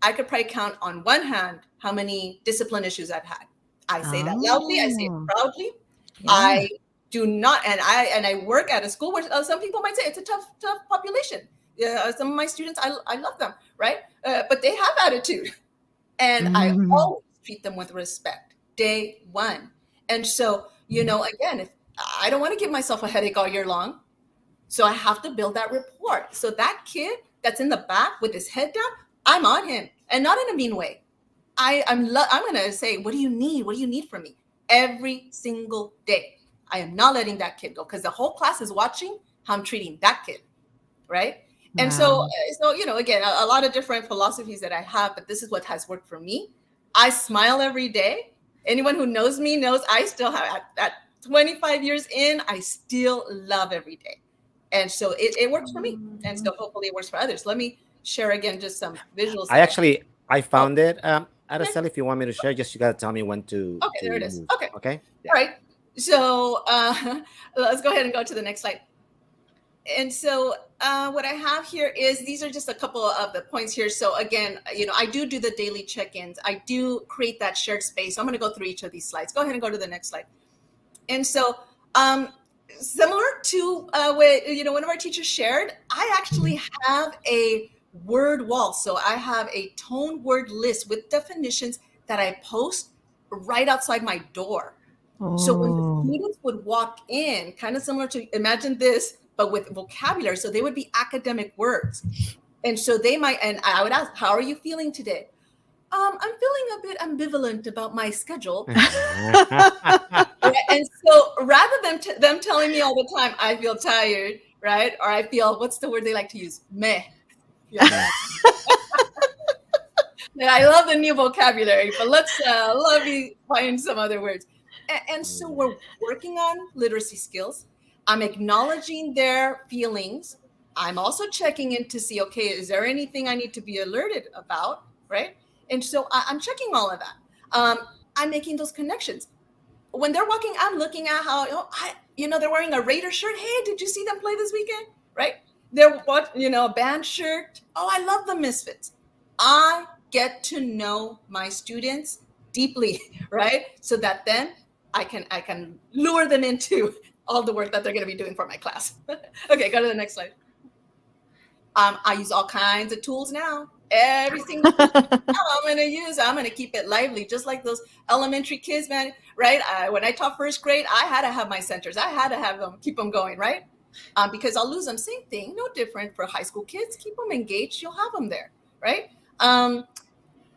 Speaker 7: I could probably count on one hand how many discipline issues I've had. I say that loudly, I say it proudly. Yeah. I do not, and I work at a school where some people might say it's a tough population. Some of my students, I love them, right? But they have attitude, and I always treat them with respect, day one. And so, again, if I don't want to give myself a headache all year long, so I have to build that rapport. So that kid that's in the back with his head down, I'm on him, and not in a mean way. I'm going to say, what do you need? What do you need from me? Every single day. I am not letting that kid go, because the whole class is watching how I'm treating that kid, right? Wow. And so again, a lot of different philosophies that I have, but this is what has worked for me. I smile every day. Anyone who knows me knows I still have, at 25 years in, I still love every day. And so it works for me. And so hopefully it works for others. Let me share again just some visuals.
Speaker 4: I found it. Araceli, if you want me to share, you got to tell me when to.
Speaker 7: Okay, there it is.
Speaker 4: Move.
Speaker 7: Okay.
Speaker 4: Yeah.
Speaker 7: All right. So let's go ahead and go to the next slide. And so what I have here is, these are just a couple of the points here. So again, I do the daily check-ins. I do create that shared space. So I'm going to go through each of these slides. Go ahead and go to the next slide. And so similar to what one of our teachers shared, I actually have a word wall. So I have a tone word list with definitions that I post right outside my door. Oh. So when the students would walk in, kind of similar to, imagine this, but with vocabulary. So they would be academic words. And so they might, and I would ask, how are you feeling today? I'm feeling a bit ambivalent about my schedule. And so rather than them telling me all the time, I feel tired, right? Or I feel, what's the word they like to use? Meh. Yeah. And I love the new vocabulary, but let me find some other words. And so we're working on literacy skills. I'm acknowledging their feelings. I'm also checking in to see, okay, is there anything I need to be alerted about, right? And so I'm checking all of that. I'm making those connections. When they're walking, I'm looking at how, they're wearing a Raider shirt. Hey, did you see them play this weekend? Right? They're a band shirt. Oh, I love the Misfits. I get to know my students deeply, right? So that then I can lure them into all the work that they're going to be doing for my class. Okay, go to the next slide. I use all kinds of tools now. Every single tool I'm going to keep it lively, just like those elementary kids, man, right? When I taught first grade, I had to have my centers. I had to have them, keep them going, right? Because I'll lose them. Same thing, no different for high school kids. Keep them engaged. You'll have them there, right?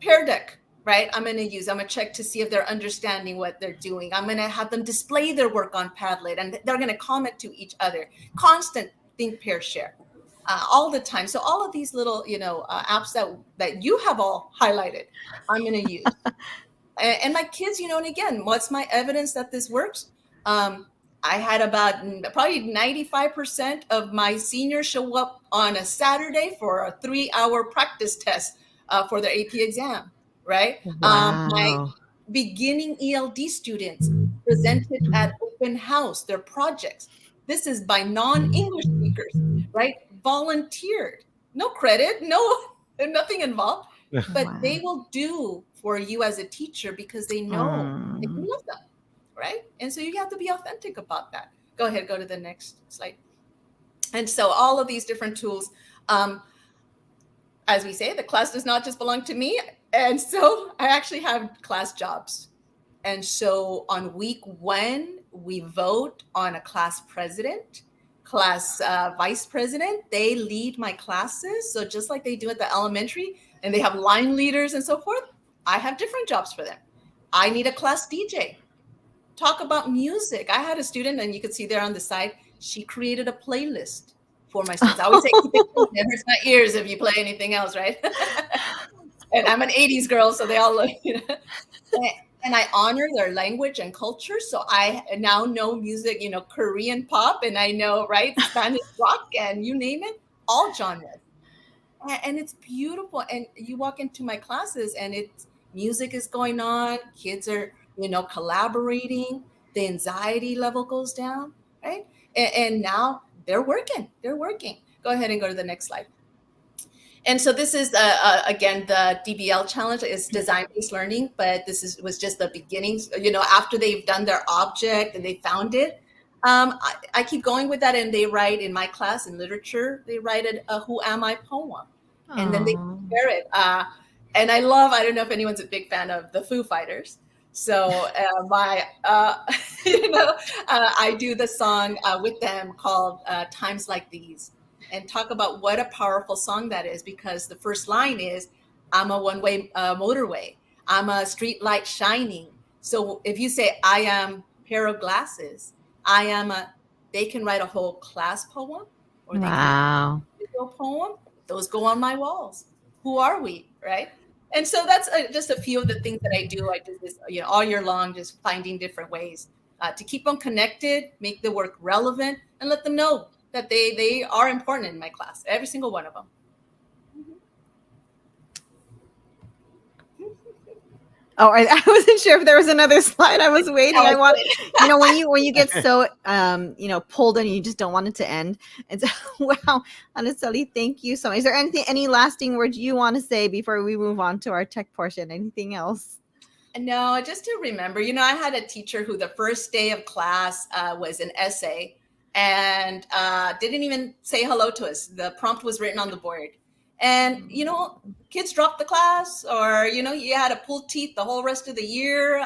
Speaker 7: Pear deck, right? I'm going to check to see if they're understanding what they're doing. I'm going to have them display their work on Padlet, and they're going to comment to each other. Constant think, pair, share. All the time. So all of these little, apps that you have all highlighted, I'm going to use. And my kids, and again, what's my evidence that this works? I had about probably 95% of my seniors show up on a Saturday for a 3-hour practice test for their AP exam, right?
Speaker 1: Wow.
Speaker 7: My beginning ELD students presented at open house, their projects. This is by non-English speakers, right? Volunteered, no credit, nothing involved, but
Speaker 1: Wow.
Speaker 7: they will do for you as a teacher because they know that you love them, right? And so you have to be authentic about that. Go ahead, go to the next slide. And so all of these different tools, as we say, the class does not just belong to me. And so I actually have class jobs. And so on week 1, we vote on a class president, class vice president. They lead my classes. So just like they do at the elementary, and they have line leaders and so forth, I have different jobs for them. I need a class DJ. Talk about music. I had a student, and you could see there on the side, she created a playlist for my students. I always say, keep it clean. It hurts my ears if you play anything else, right? And I'm an 80s girl, so they all look, And I honor their language and culture. So I now know music, Korean pop, and I know, right, Spanish rock, and you name it, all genres. And it's beautiful. And you walk into my classes, and music is going on. Kids are, collaborating. The anxiety level goes down, right? And now they're working. Go ahead and go to the next slide. And so this is, again, the DBL challenge is design-based learning, but this was just the beginning. After they've done their object and they found it, I keep going with that, and they write in my class in literature, they write a Who Am I poem, and then they share it. And I don't know if anyone's a big fan of the Foo Fighters. So I do the song with them called Times Like These. And talk about what a powerful song that is, because the first line is, I'm a one-way motorway. I'm a street light shining. So if you say, I am pair of glasses, they can write a whole class poem, or they can write a poem. Those go on my walls. Who are we, right? And so that's just a few of the things that I do. I do this, all year long, just finding different ways to keep them connected, make the work relevant, and let them know that they are important in my class, every single one of them.
Speaker 1: Oh, I wasn't sure if there was another slide. I was waiting. I want, when you get so, pulled in, you just don't want it to end. And so, wow, Araceli, thank you so much. Is there any lasting words you want to say before we move on to our tech portion? Anything else?
Speaker 7: No, just to remember, I had a teacher who the first day of class was an essay, and didn't even say hello to us. The prompt was written on the board. And, kids dropped the class, or, you had to pull teeth the whole rest of the year.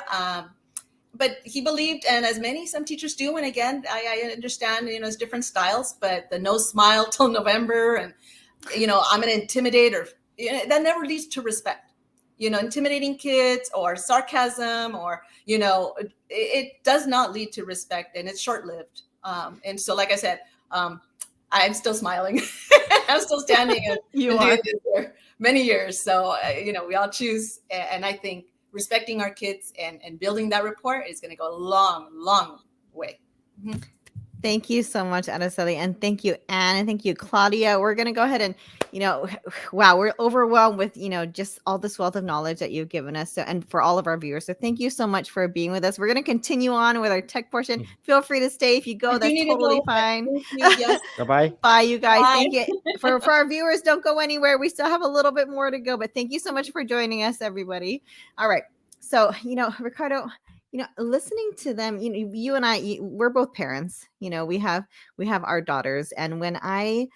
Speaker 7: But he believed, and some teachers do, and again, I understand, it's different styles, but the no smile till November, and, I'm going to intimidate, or that never leads to respect. Intimidating kids or sarcasm, or, it does not lead to respect, and it's short-lived. And so, like I said, I'm still smiling. I'm still standing and doing this for many years. So, we all choose. And I think respecting our kids and building that rapport is going to go a long, long way. Mm-hmm.
Speaker 1: Thank you so much, Araceli. And thank you, Anne. And thank you, Claudia. We're going to go ahead and, wow, we're overwhelmed with, just all this wealth of knowledge that you've given us. So, and for all of our viewers. So thank you so much for being with us. We're going to continue on with our tech portion. Feel free to stay. If you go,
Speaker 7: I do
Speaker 1: that's
Speaker 7: need to
Speaker 1: totally
Speaker 7: go, but
Speaker 1: fine.
Speaker 7: thank you. Yes.
Speaker 4: Bye-bye.
Speaker 1: Bye, you guys.
Speaker 7: Bye.
Speaker 1: Thank you. For our viewers, don't go anywhere. We still have a little bit more to go, but thank you so much for joining us, everybody. All right. So, Ricardo, listening to them, you and I, we're both parents. We have our daughters, and when I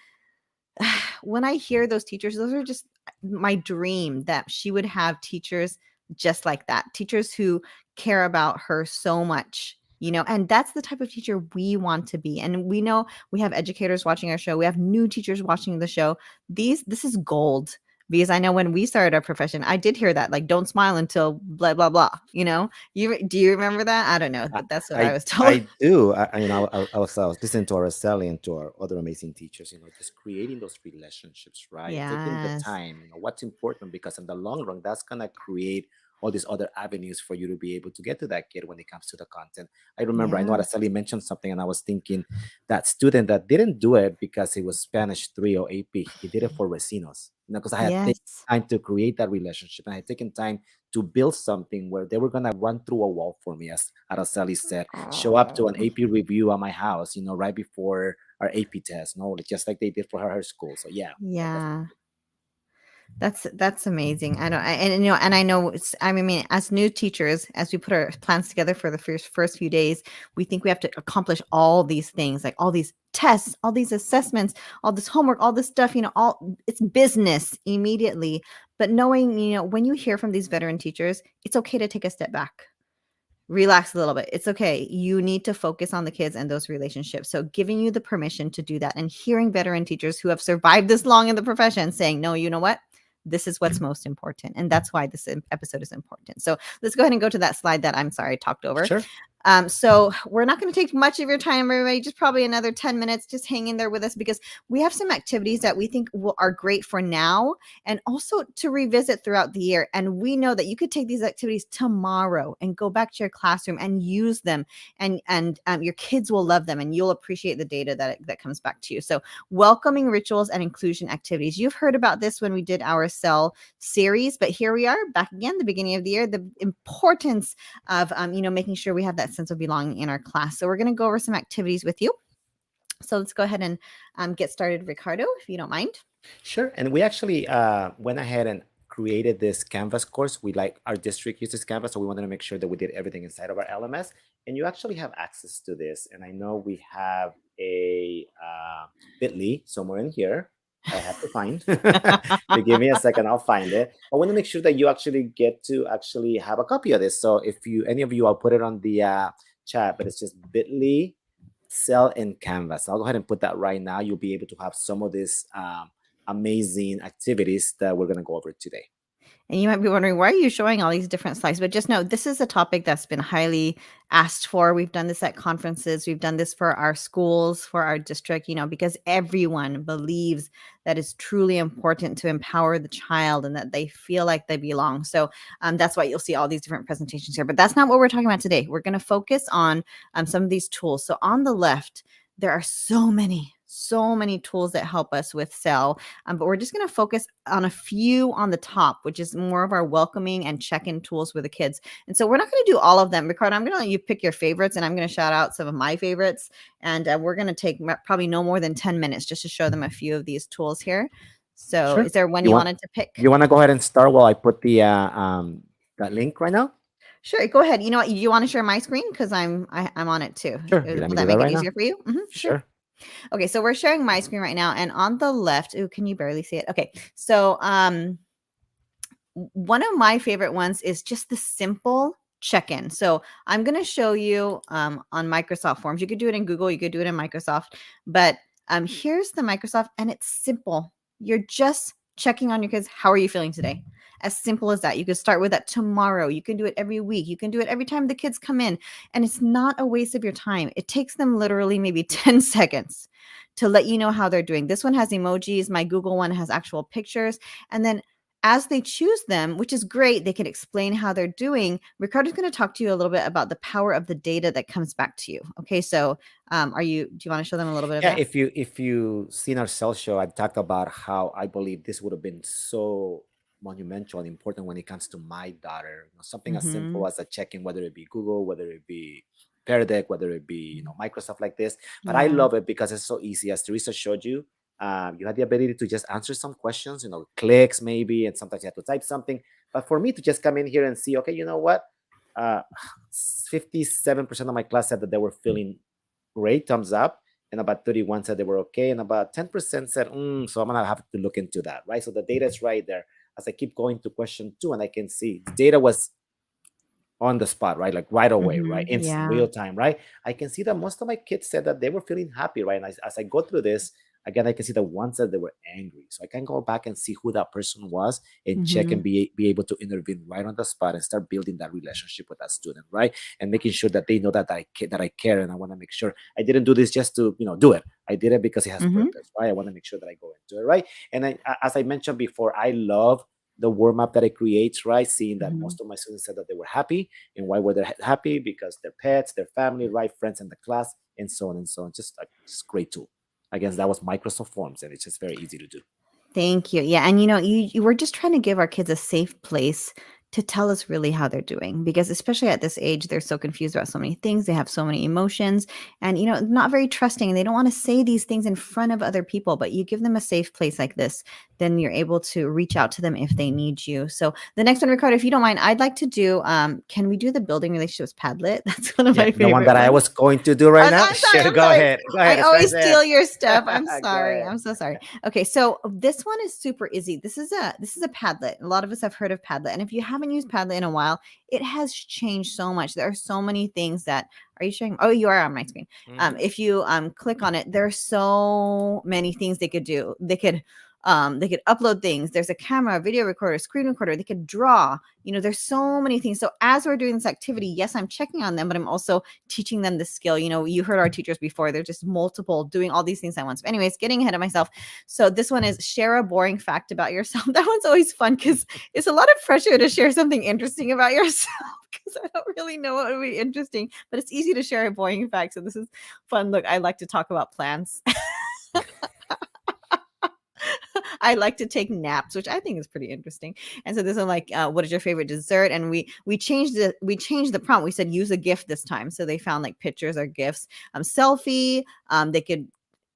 Speaker 1: hear those teachers, those are just my dream, that she would have teachers just like that, teachers who care about her so much. And that's the type of teacher we want to be. And we know we have educators watching our show. We have new teachers watching the show. This is gold, because I know when we started our profession, I did hear that, like, don't smile until blah, blah, blah. Do you remember that? I don't know. But that's what I was told.
Speaker 4: I do. I was listening to Araceli and to our other amazing teachers, just creating those relationships, right? Taking the
Speaker 1: Yes.
Speaker 4: time, what's important, because in the long run, that's going to create all these other avenues for you to be able to get to that kid when it comes to the content. I remember, I know
Speaker 1: Yes.
Speaker 4: Araceli mentioned something, and I was thinking that student that didn't do it because it was Spanish 3 or AP, he did it for Recinos, because I had taken
Speaker 1: Yes.
Speaker 4: time to create that relationship, and I had taken time to build something where they were going to run through a wall for me, as Araceli said, show up to an
Speaker 1: Aw.
Speaker 4: AP review at my house, right before our AP test, just like they did for her school. So yeah.
Speaker 1: Yeah. That's amazing. And I know as new teachers, as we put our plans together for the first few days, we think we have to accomplish all these things, like all these tests, all these assessments, all this homework, all this stuff, all it's business immediately. But knowing, when you hear from these veteran teachers, it's okay to take a step back. Relax a little bit. It's okay. You need to focus on the kids and those relationships. So giving you the permission to do that, and hearing veteran teachers who have survived this long in the profession saying, no, you know what? This is what's most important. And that's why this episode is important. So let's go ahead and go to that slide that I'm sorry I talked over.
Speaker 4: Sure.
Speaker 1: So we're not going to take much of your time, everybody. Just probably another 10 minutes. Just hang in there with us, because we have some activities that we think are great for now, and also to revisit throughout the year. And we know that you could take these activities tomorrow and go back to your classroom and use them, and your kids will love them, and you'll appreciate the data that comes back to you. So welcoming rituals and inclusion activities. You've heard about this when we did our cell series, but here we are back again, the beginning of the year, the importance of making sure we have that sense of belonging in our class. So we're going to go over some activities with you. So let's go ahead and get started, Ricardo, if you don't mind.
Speaker 4: Sure. And we actually went ahead and created this Canvas course. Our district uses Canvas, so we wanted to make sure that we did everything inside of our LMS. And you actually have access to this. And I know we have a bit.ly somewhere in here. I have to find. You give me a second, I'll find it. I want to make sure that you actually get to actually have a copy of this. So if any of you, I'll put it on the chat, but it's just bit.ly cell and Canvas. I'll go ahead and put that right now. You'll be able to have some of these amazing activities that we're going to go over today.
Speaker 1: And you might be wondering, why are you showing all these different slides? But just know, this is a topic that's been highly asked for. We've done this at conferences. We've done this for our schools, for our district, because everyone believes that it's truly important to empower the child and that they feel like they belong. So that's why you'll see all these different presentations here. But that's not what we're talking about today. We're going to focus on some of these tools. So on the left, there are so many tools that help us with cell, but we're just going to focus on a few on the top, which is more of our welcoming and check-in tools with the kids. And so we're not going to do all of them. Ricardo, I'm going to let you pick your favorites, and I'm going to shout out some of my favorites, and we're going to take probably no more than 10 minutes just to show them a few of these tools here. So
Speaker 4: Sure.
Speaker 1: Is there one you wanted to pick?
Speaker 4: You want to go ahead and start while I put the that link right now?
Speaker 1: Sure, go ahead. You know what? You want to share my screen, because I'm on it too.
Speaker 4: Sure.
Speaker 1: Will that make it easier for you? Mm-hmm.
Speaker 4: Sure.
Speaker 1: Okay, so we're sharing my screen right now, and on the left, can you barely see it? Okay, so one of my favorite ones is just the simple check-in. So I'm going to show you on Microsoft Forms. You could do it in Google, you could do it in Microsoft, but here's the Microsoft, and it's simple. You're just checking on your kids. How are you feeling today? As simple as that. You could start with that tomorrow. You can do it every week. You can do it every time the kids come in. And it's not a waste of your time. It takes them literally maybe 10 seconds to let you know how they're doing. This one has emojis. My Google one has actual pictures. And then as they choose them, which is great, they can explain how they're doing. Ricardo's going to talk to you a little bit about the power of the data that comes back to you. Okay, so do you want to show them a little bit of
Speaker 4: Yeah,
Speaker 1: that?
Speaker 4: if you seen our sales show, I talked about how I believe this would have been so monumental and important when it comes to my daughter. Something as simple as a check-in, whether it be Google, whether it be Pear Deck, whether it be Microsoft like this. But I love it because it's so easy. As Teresa showed you, you had the ability to just answer some questions, clicks maybe, and sometimes you have to type something. But for me to just come in here and see, okay, you know what? 57% of my class said that they were feeling great, thumbs up, and about 31 said they were okay, and about 10% said, so I'm gonna have to look into that, right? So the data is right there. As I keep going to question 2, and I can see the data was on the spot, right? Like right away, right? Instant, real time, right? I can see that most of my kids said that they were feeling happy, right? And as I go through this, again, I can see the ones that they were angry. So I can go back and see who that person was and check and be able to intervene right on the spot and start building that relationship with that student, right? And making sure that they know that I care, and I want to make sure I didn't do this just to do it. I did it because it has purpose, right? I want to make sure that I go into it, right? And as I mentioned before, I love the warm up that it creates, right? Seeing that most of my students said that they were happy. And why were they happy? Because their pets, their family, right? Friends in the class, and so on and so on. Just a great tool. I guess that was Microsoft Forms, and it's just very easy to do.
Speaker 1: Thank you. Yeah. And you were just trying to give our kids a safe place to tell us really how they're doing, because especially at this age, they're so confused about so many things. They have so many emotions, and not very trusting. They don't want to say these things in front of other people, but you give them a safe place like this, then you're able to reach out to them if they need you. So the next one, Ricardo, if you don't mind, I'd like to do, can we do the building relationships Padlet? That's one of my favorite
Speaker 4: The one that I was going to do right now.
Speaker 1: Sorry,
Speaker 4: Sure, go ahead.
Speaker 1: I always steal your stuff. I'm sorry.
Speaker 4: ahead.
Speaker 1: I'm so sorry. Okay, so this one is super easy. This is a Padlet. A lot of us have heard of Padlet, and if you haven't used Padlet in a while, it has changed so much. There are so many things that. Are you showing? Oh, you are on my screen. If you click on it, there are so many things they could do. They could upload things. There's a camera, video recorder, screen recorder. They could draw. There's so many things. So as we're doing this activity, yes, I'm checking on them, but I'm also teaching them the skill. You heard our teachers before. They're just multiple doing all these things at once. But anyways, getting ahead of myself. So this one is share a boring fact about yourself. That one's always fun because it's a lot of pressure to share something interesting about yourself, because I don't really know what would be interesting, but it's easy to share a boring fact. So this is fun. Look, I like to talk about plants. I like to take naps, which I think is pretty interesting. And so this is like, what is your favorite dessert? And we changed the prompt. We said use a gift this time. So they found like pictures or gifts. Selfie. They could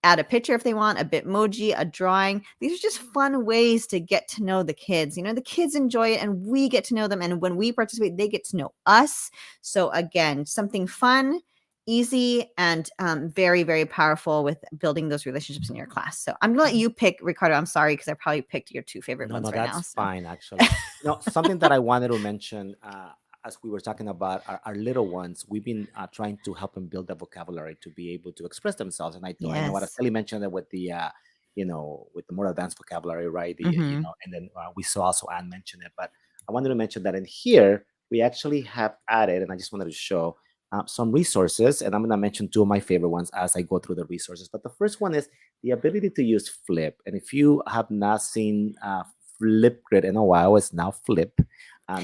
Speaker 1: add a picture if they want, a Bitmoji, a drawing. These are just fun ways to get to know the kids. The kids enjoy it, and we get to know them. And when we participate, they get to know us. So again, something fun, easy, and very, very powerful with building those relationships in your class. So I'm gonna let you pick, Ricardo. I'm sorry, because I probably picked your two favorite ones right now.
Speaker 4: That's fine, actually. Something that I wanted to mention, as we were talking about our little ones, we've been trying to help them build the vocabulary to be able to express themselves. And I know what Araceli mentioned that with the with the more advanced vocabulary, right? And then we saw also Anne mention it, but I wanted to mention that in here we actually have added, and I just wanted to show some resources, and I'm going to mention two of my favorite ones as I go through the resources. But the first one is the ability to use Flip. And if you have not seen Flipgrid in a while, it's now Flip.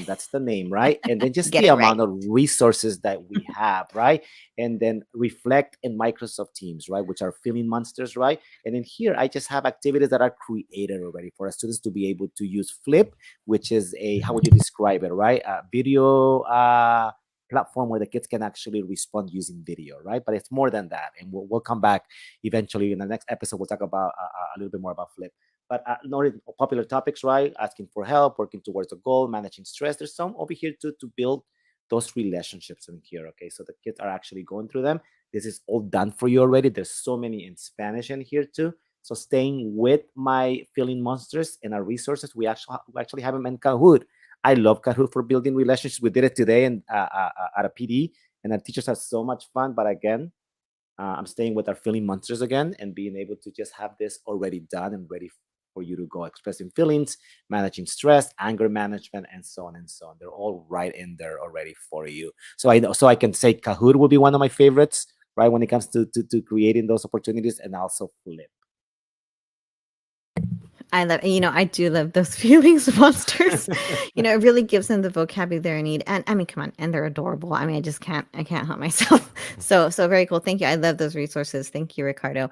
Speaker 4: That's the name, right? And then just the amount of resources that we have, right? And then Reflect in Microsoft Teams, right? Which are feeling monsters, right? And in here, I just have activities that are created already for our students to be able to use Flip, which is how would you describe it, right? A video platform where the kids can actually respond using video, right? But it's more than that. And we'll come back eventually in the next episode. We'll talk about a little bit more about Flip. But popular topics, right? Asking for help, working towards a goal, managing stress. There's some over here to build those relationships in here, okay? So the kids are actually going through them. This is all done for you already. There's so many in Spanish in here too. So staying with my feeling monsters and our resources, we actually have them in Kahoot. I love Kahoot for building relationships. We did it today and at a PD, and our teachers had so much fun. But again, I'm staying with our feeling monsters again and being able to just have this already done and ready for you to go expressing feelings, managing stress, anger management, and so on and so on. They're all right in there already for you. So I can say Kahoot will be one of my favorites, right, when it comes to creating those opportunities, and also Flip.
Speaker 1: I love, I do love those feelings monsters. It really gives them the vocabulary they need. And I mean, come on, and they're adorable. I mean, I can't help myself. So very cool. Thank you. I love those resources. Thank you, Ricardo.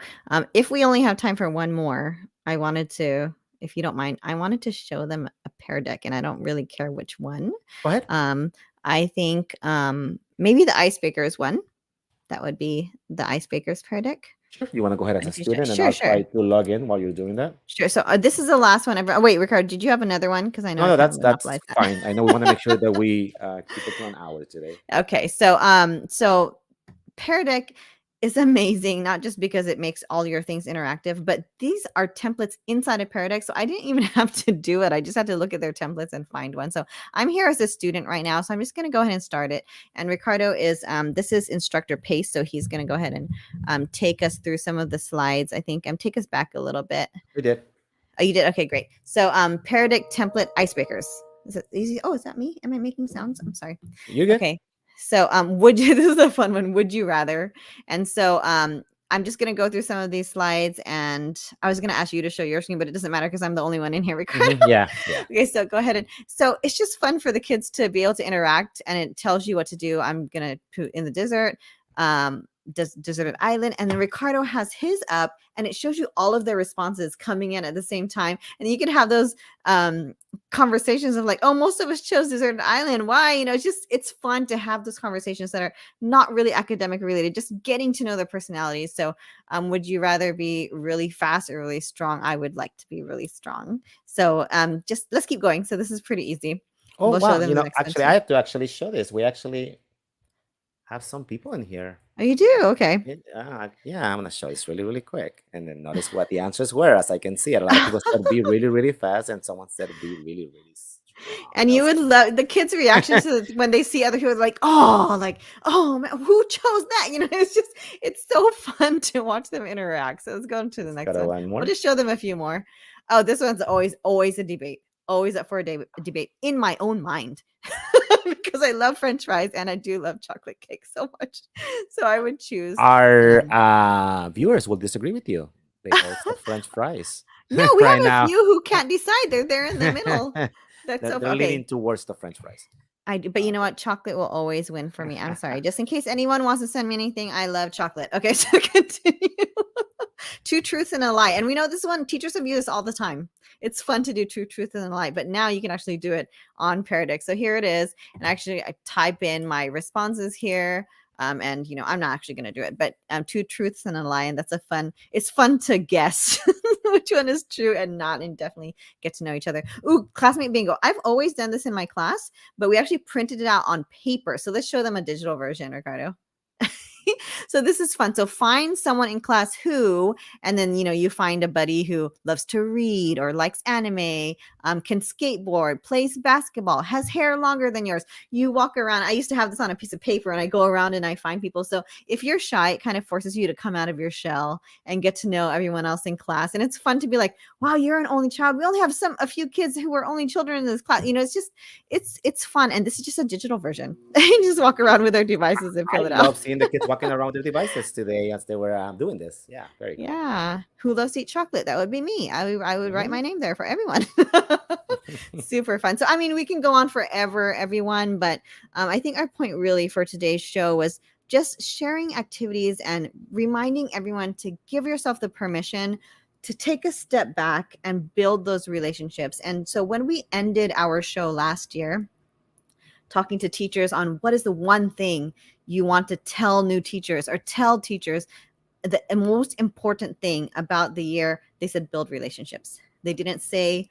Speaker 1: If we only have time for one more, I wanted to, if you don't mind, I wanted to show them a pear deck, and I don't really care which one.
Speaker 4: Go ahead.
Speaker 1: I think maybe the icebreaker is one. That would be the icebreaker's pear deck.
Speaker 4: Sure. You want to go ahead as a
Speaker 1: Okay,
Speaker 4: student, and
Speaker 1: sure,
Speaker 4: I'll
Speaker 1: sure.
Speaker 4: try to log in while you're doing that.
Speaker 1: Sure. So this is the last one ever. Oh, wait, Ricardo, did you have another one? Because I know
Speaker 4: No,
Speaker 1: I
Speaker 4: that's
Speaker 1: monopolize that.
Speaker 4: fine. I know we want to make sure that we keep it to an hour today.
Speaker 1: Okay, so Pear Deck is amazing, not just because it makes all your things interactive, but these are templates inside of Pear Deck. So I didn't even have to do it. I just had to look at their templates and find one. So I'm here as a student right now. So I'm just going to go ahead and start it. And Ricardo is, this is instructor pace. So he's going to go ahead and take us through some of the slides. I think take us back a little bit.
Speaker 4: We did.
Speaker 1: Oh, you did? Okay, great. So Pear Deck template icebreakers. Is it easy? Oh, is that me? Am I making sounds? I'm sorry.
Speaker 4: You're good.
Speaker 1: Okay. So would you, this is a fun one. Would you rather? And so I'm just going to go through some of these slides, and I was going to ask you to show your screen, but it doesn't matter because I'm the only one in here, Ricardo.
Speaker 4: Mm-hmm. Yeah.
Speaker 1: Okay, so go ahead. So it's just fun for the kids to be able to interact, and it tells you what to do. I'm going to put in the desert, deserted island, and then Ricardo has his up, and it shows you all of their responses coming in at the same time, and you can have those conversations of like, oh, most of us chose deserted island, why? It's fun to have those conversations that are not really academic related, just getting to know their personalities. So would you rather be really fast or really strong? I would like to be really strong. So just let's keep going. So this is pretty easy.
Speaker 4: Oh,
Speaker 1: we'll
Speaker 4: wow.
Speaker 1: show them the next
Speaker 4: actually,
Speaker 1: one
Speaker 4: I have to actually show this. We actually have some people in here.
Speaker 1: Oh, you do? Okay.
Speaker 4: Yeah, I'm going to show this really, really quick. And then notice what the answers were. As I can see, a lot of people said be really, really fast, and someone said be really, really strong.
Speaker 1: And you would love the kids' reactions to when they see other people like, oh, man, who chose that? It's so fun to watch them interact. So let's go to the next one. We'll just show them a few more. Oh, this one's always a debate. Always up for a debate in my own mind. Because I love French fries and I do love chocolate cake so much. So I would choose.
Speaker 4: Our viewers will disagree with you. They also French fries.
Speaker 1: No, we have a few who can't decide. They're in the middle.
Speaker 4: They're leaning towards the French fries.
Speaker 1: I do, but you know what? Chocolate will always win for me. I'm sorry. Just in case anyone wants to send me anything, I love chocolate. Okay, so continue. Two truths and a lie. And we know this one, teachers have used this all the time. It's fun to do two truths and a lie, but now you can actually do it on Pear Deck. So here it is. And actually I type in my responses here. And I'm not actually going to do it, but two truths and a lie. And it's fun to guess which one is true and not, and definitely get to know each other. Ooh, classmate bingo. I've always done this in my class, but we actually printed it out on paper. So let's show them a digital version, Ricardo. So this is fun. So find someone in class who, and then, you find a buddy who loves to read or likes anime, can skateboard, plays basketball, has hair longer than yours. You walk around. I used to have this on a piece of paper, and I go around and I find people. So if you're shy, it kind of forces you to come out of your shell and get to know everyone else in class. And it's fun to be like, wow, you're an only child. We only have a few kids who are only children in this class. It's fun. And this is just a digital version. You just walk around with their devices and fill it out.
Speaker 4: I love seeing the kids walking around with their devices today as they were doing this. Yeah, very cool.
Speaker 1: Yeah. Who loves to eat chocolate? That would be me. I would write my name there for everyone. Super fun. So, we can go on forever, everyone, but I think our point really for today's show was just sharing activities and reminding everyone to give yourself the permission to take a step back and build those relationships. And so when we ended our show last year, talking to teachers on what is the one thing you want to tell new teachers or tell teachers, the most important thing about the year, they said build relationships. They didn't say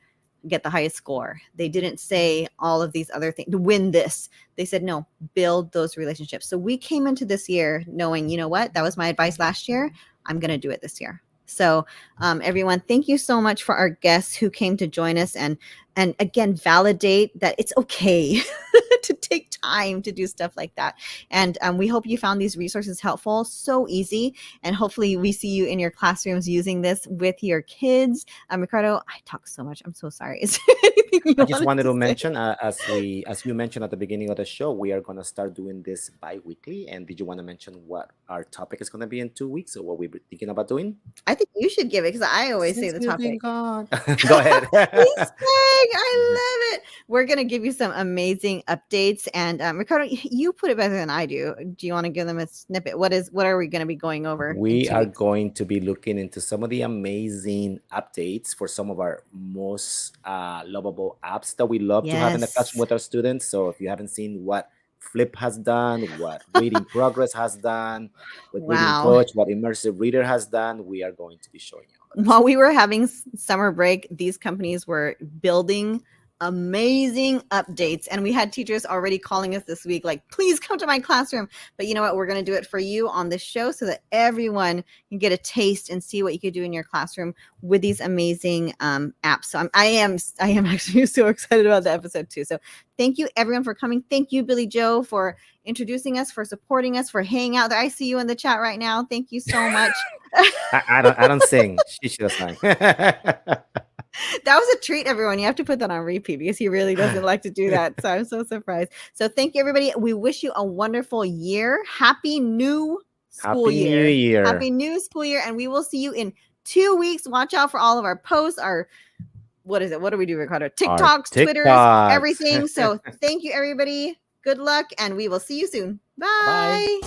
Speaker 1: get the highest score. They didn't say all of these other things to win this. They said, no, build those relationships. So we came into this year knowing, you know what, that was my advice last year. I'm going to do it this year. So everyone, thank you so much for our guests who came to join us and again, validate that it's okay to take time to do stuff like that. And we hope you found these resources helpful, so easy. And hopefully we see you in your classrooms using this with your kids. Ricardo, I talk so much. I'm so sorry. Is there anything
Speaker 4: I just wanted to mention, as you mentioned at the beginning of the show, we are going to start doing this bi-weekly. And did you want to mention what our topic is going to be in 2 weeks, or what we were thinking about doing?
Speaker 1: I think you should give it because I always say the topic.
Speaker 4: Go ahead.
Speaker 1: I love it. We're going to give you some amazing updates. And Ricardo, you put it better than I do. Do you want to give them a snippet? What are we going to be going over?
Speaker 4: We are going to be looking into some of the amazing updates for some of our most lovable apps that we love to have in the classroom with our students. So if you haven't seen what Flip has done, what Reading Progress has done, with Reading Coach, what Immersive Reader has done, we are going to be showing you.
Speaker 1: While we were having summer break, these companies were building amazing updates, and we had teachers already calling us this week like, please come to my classroom. But you know what, we're going to do it for you on this show so that everyone can get a taste and see what you could do in your classroom with these amazing apps. So I am actually so excited about the episode too. So thank you everyone for coming. Thank you, Billy Joe, for introducing us, for supporting us, for hanging out there. I see you in the chat right now. Thank you so much.
Speaker 4: I don't sing. She does sing.
Speaker 1: That was a treat, everyone. You have to put that on repeat because he really doesn't like to do that. So I'm so surprised. So thank you, everybody. We wish you a wonderful year. Happy new school year.
Speaker 4: New Year.
Speaker 1: Happy new school year. And we will see you in 2 weeks. Watch out for all of our posts, what is it? What do we do, Ricardo? TikToks, Twitters, everything. So thank you, everybody. Good luck. And we will see you soon. Bye.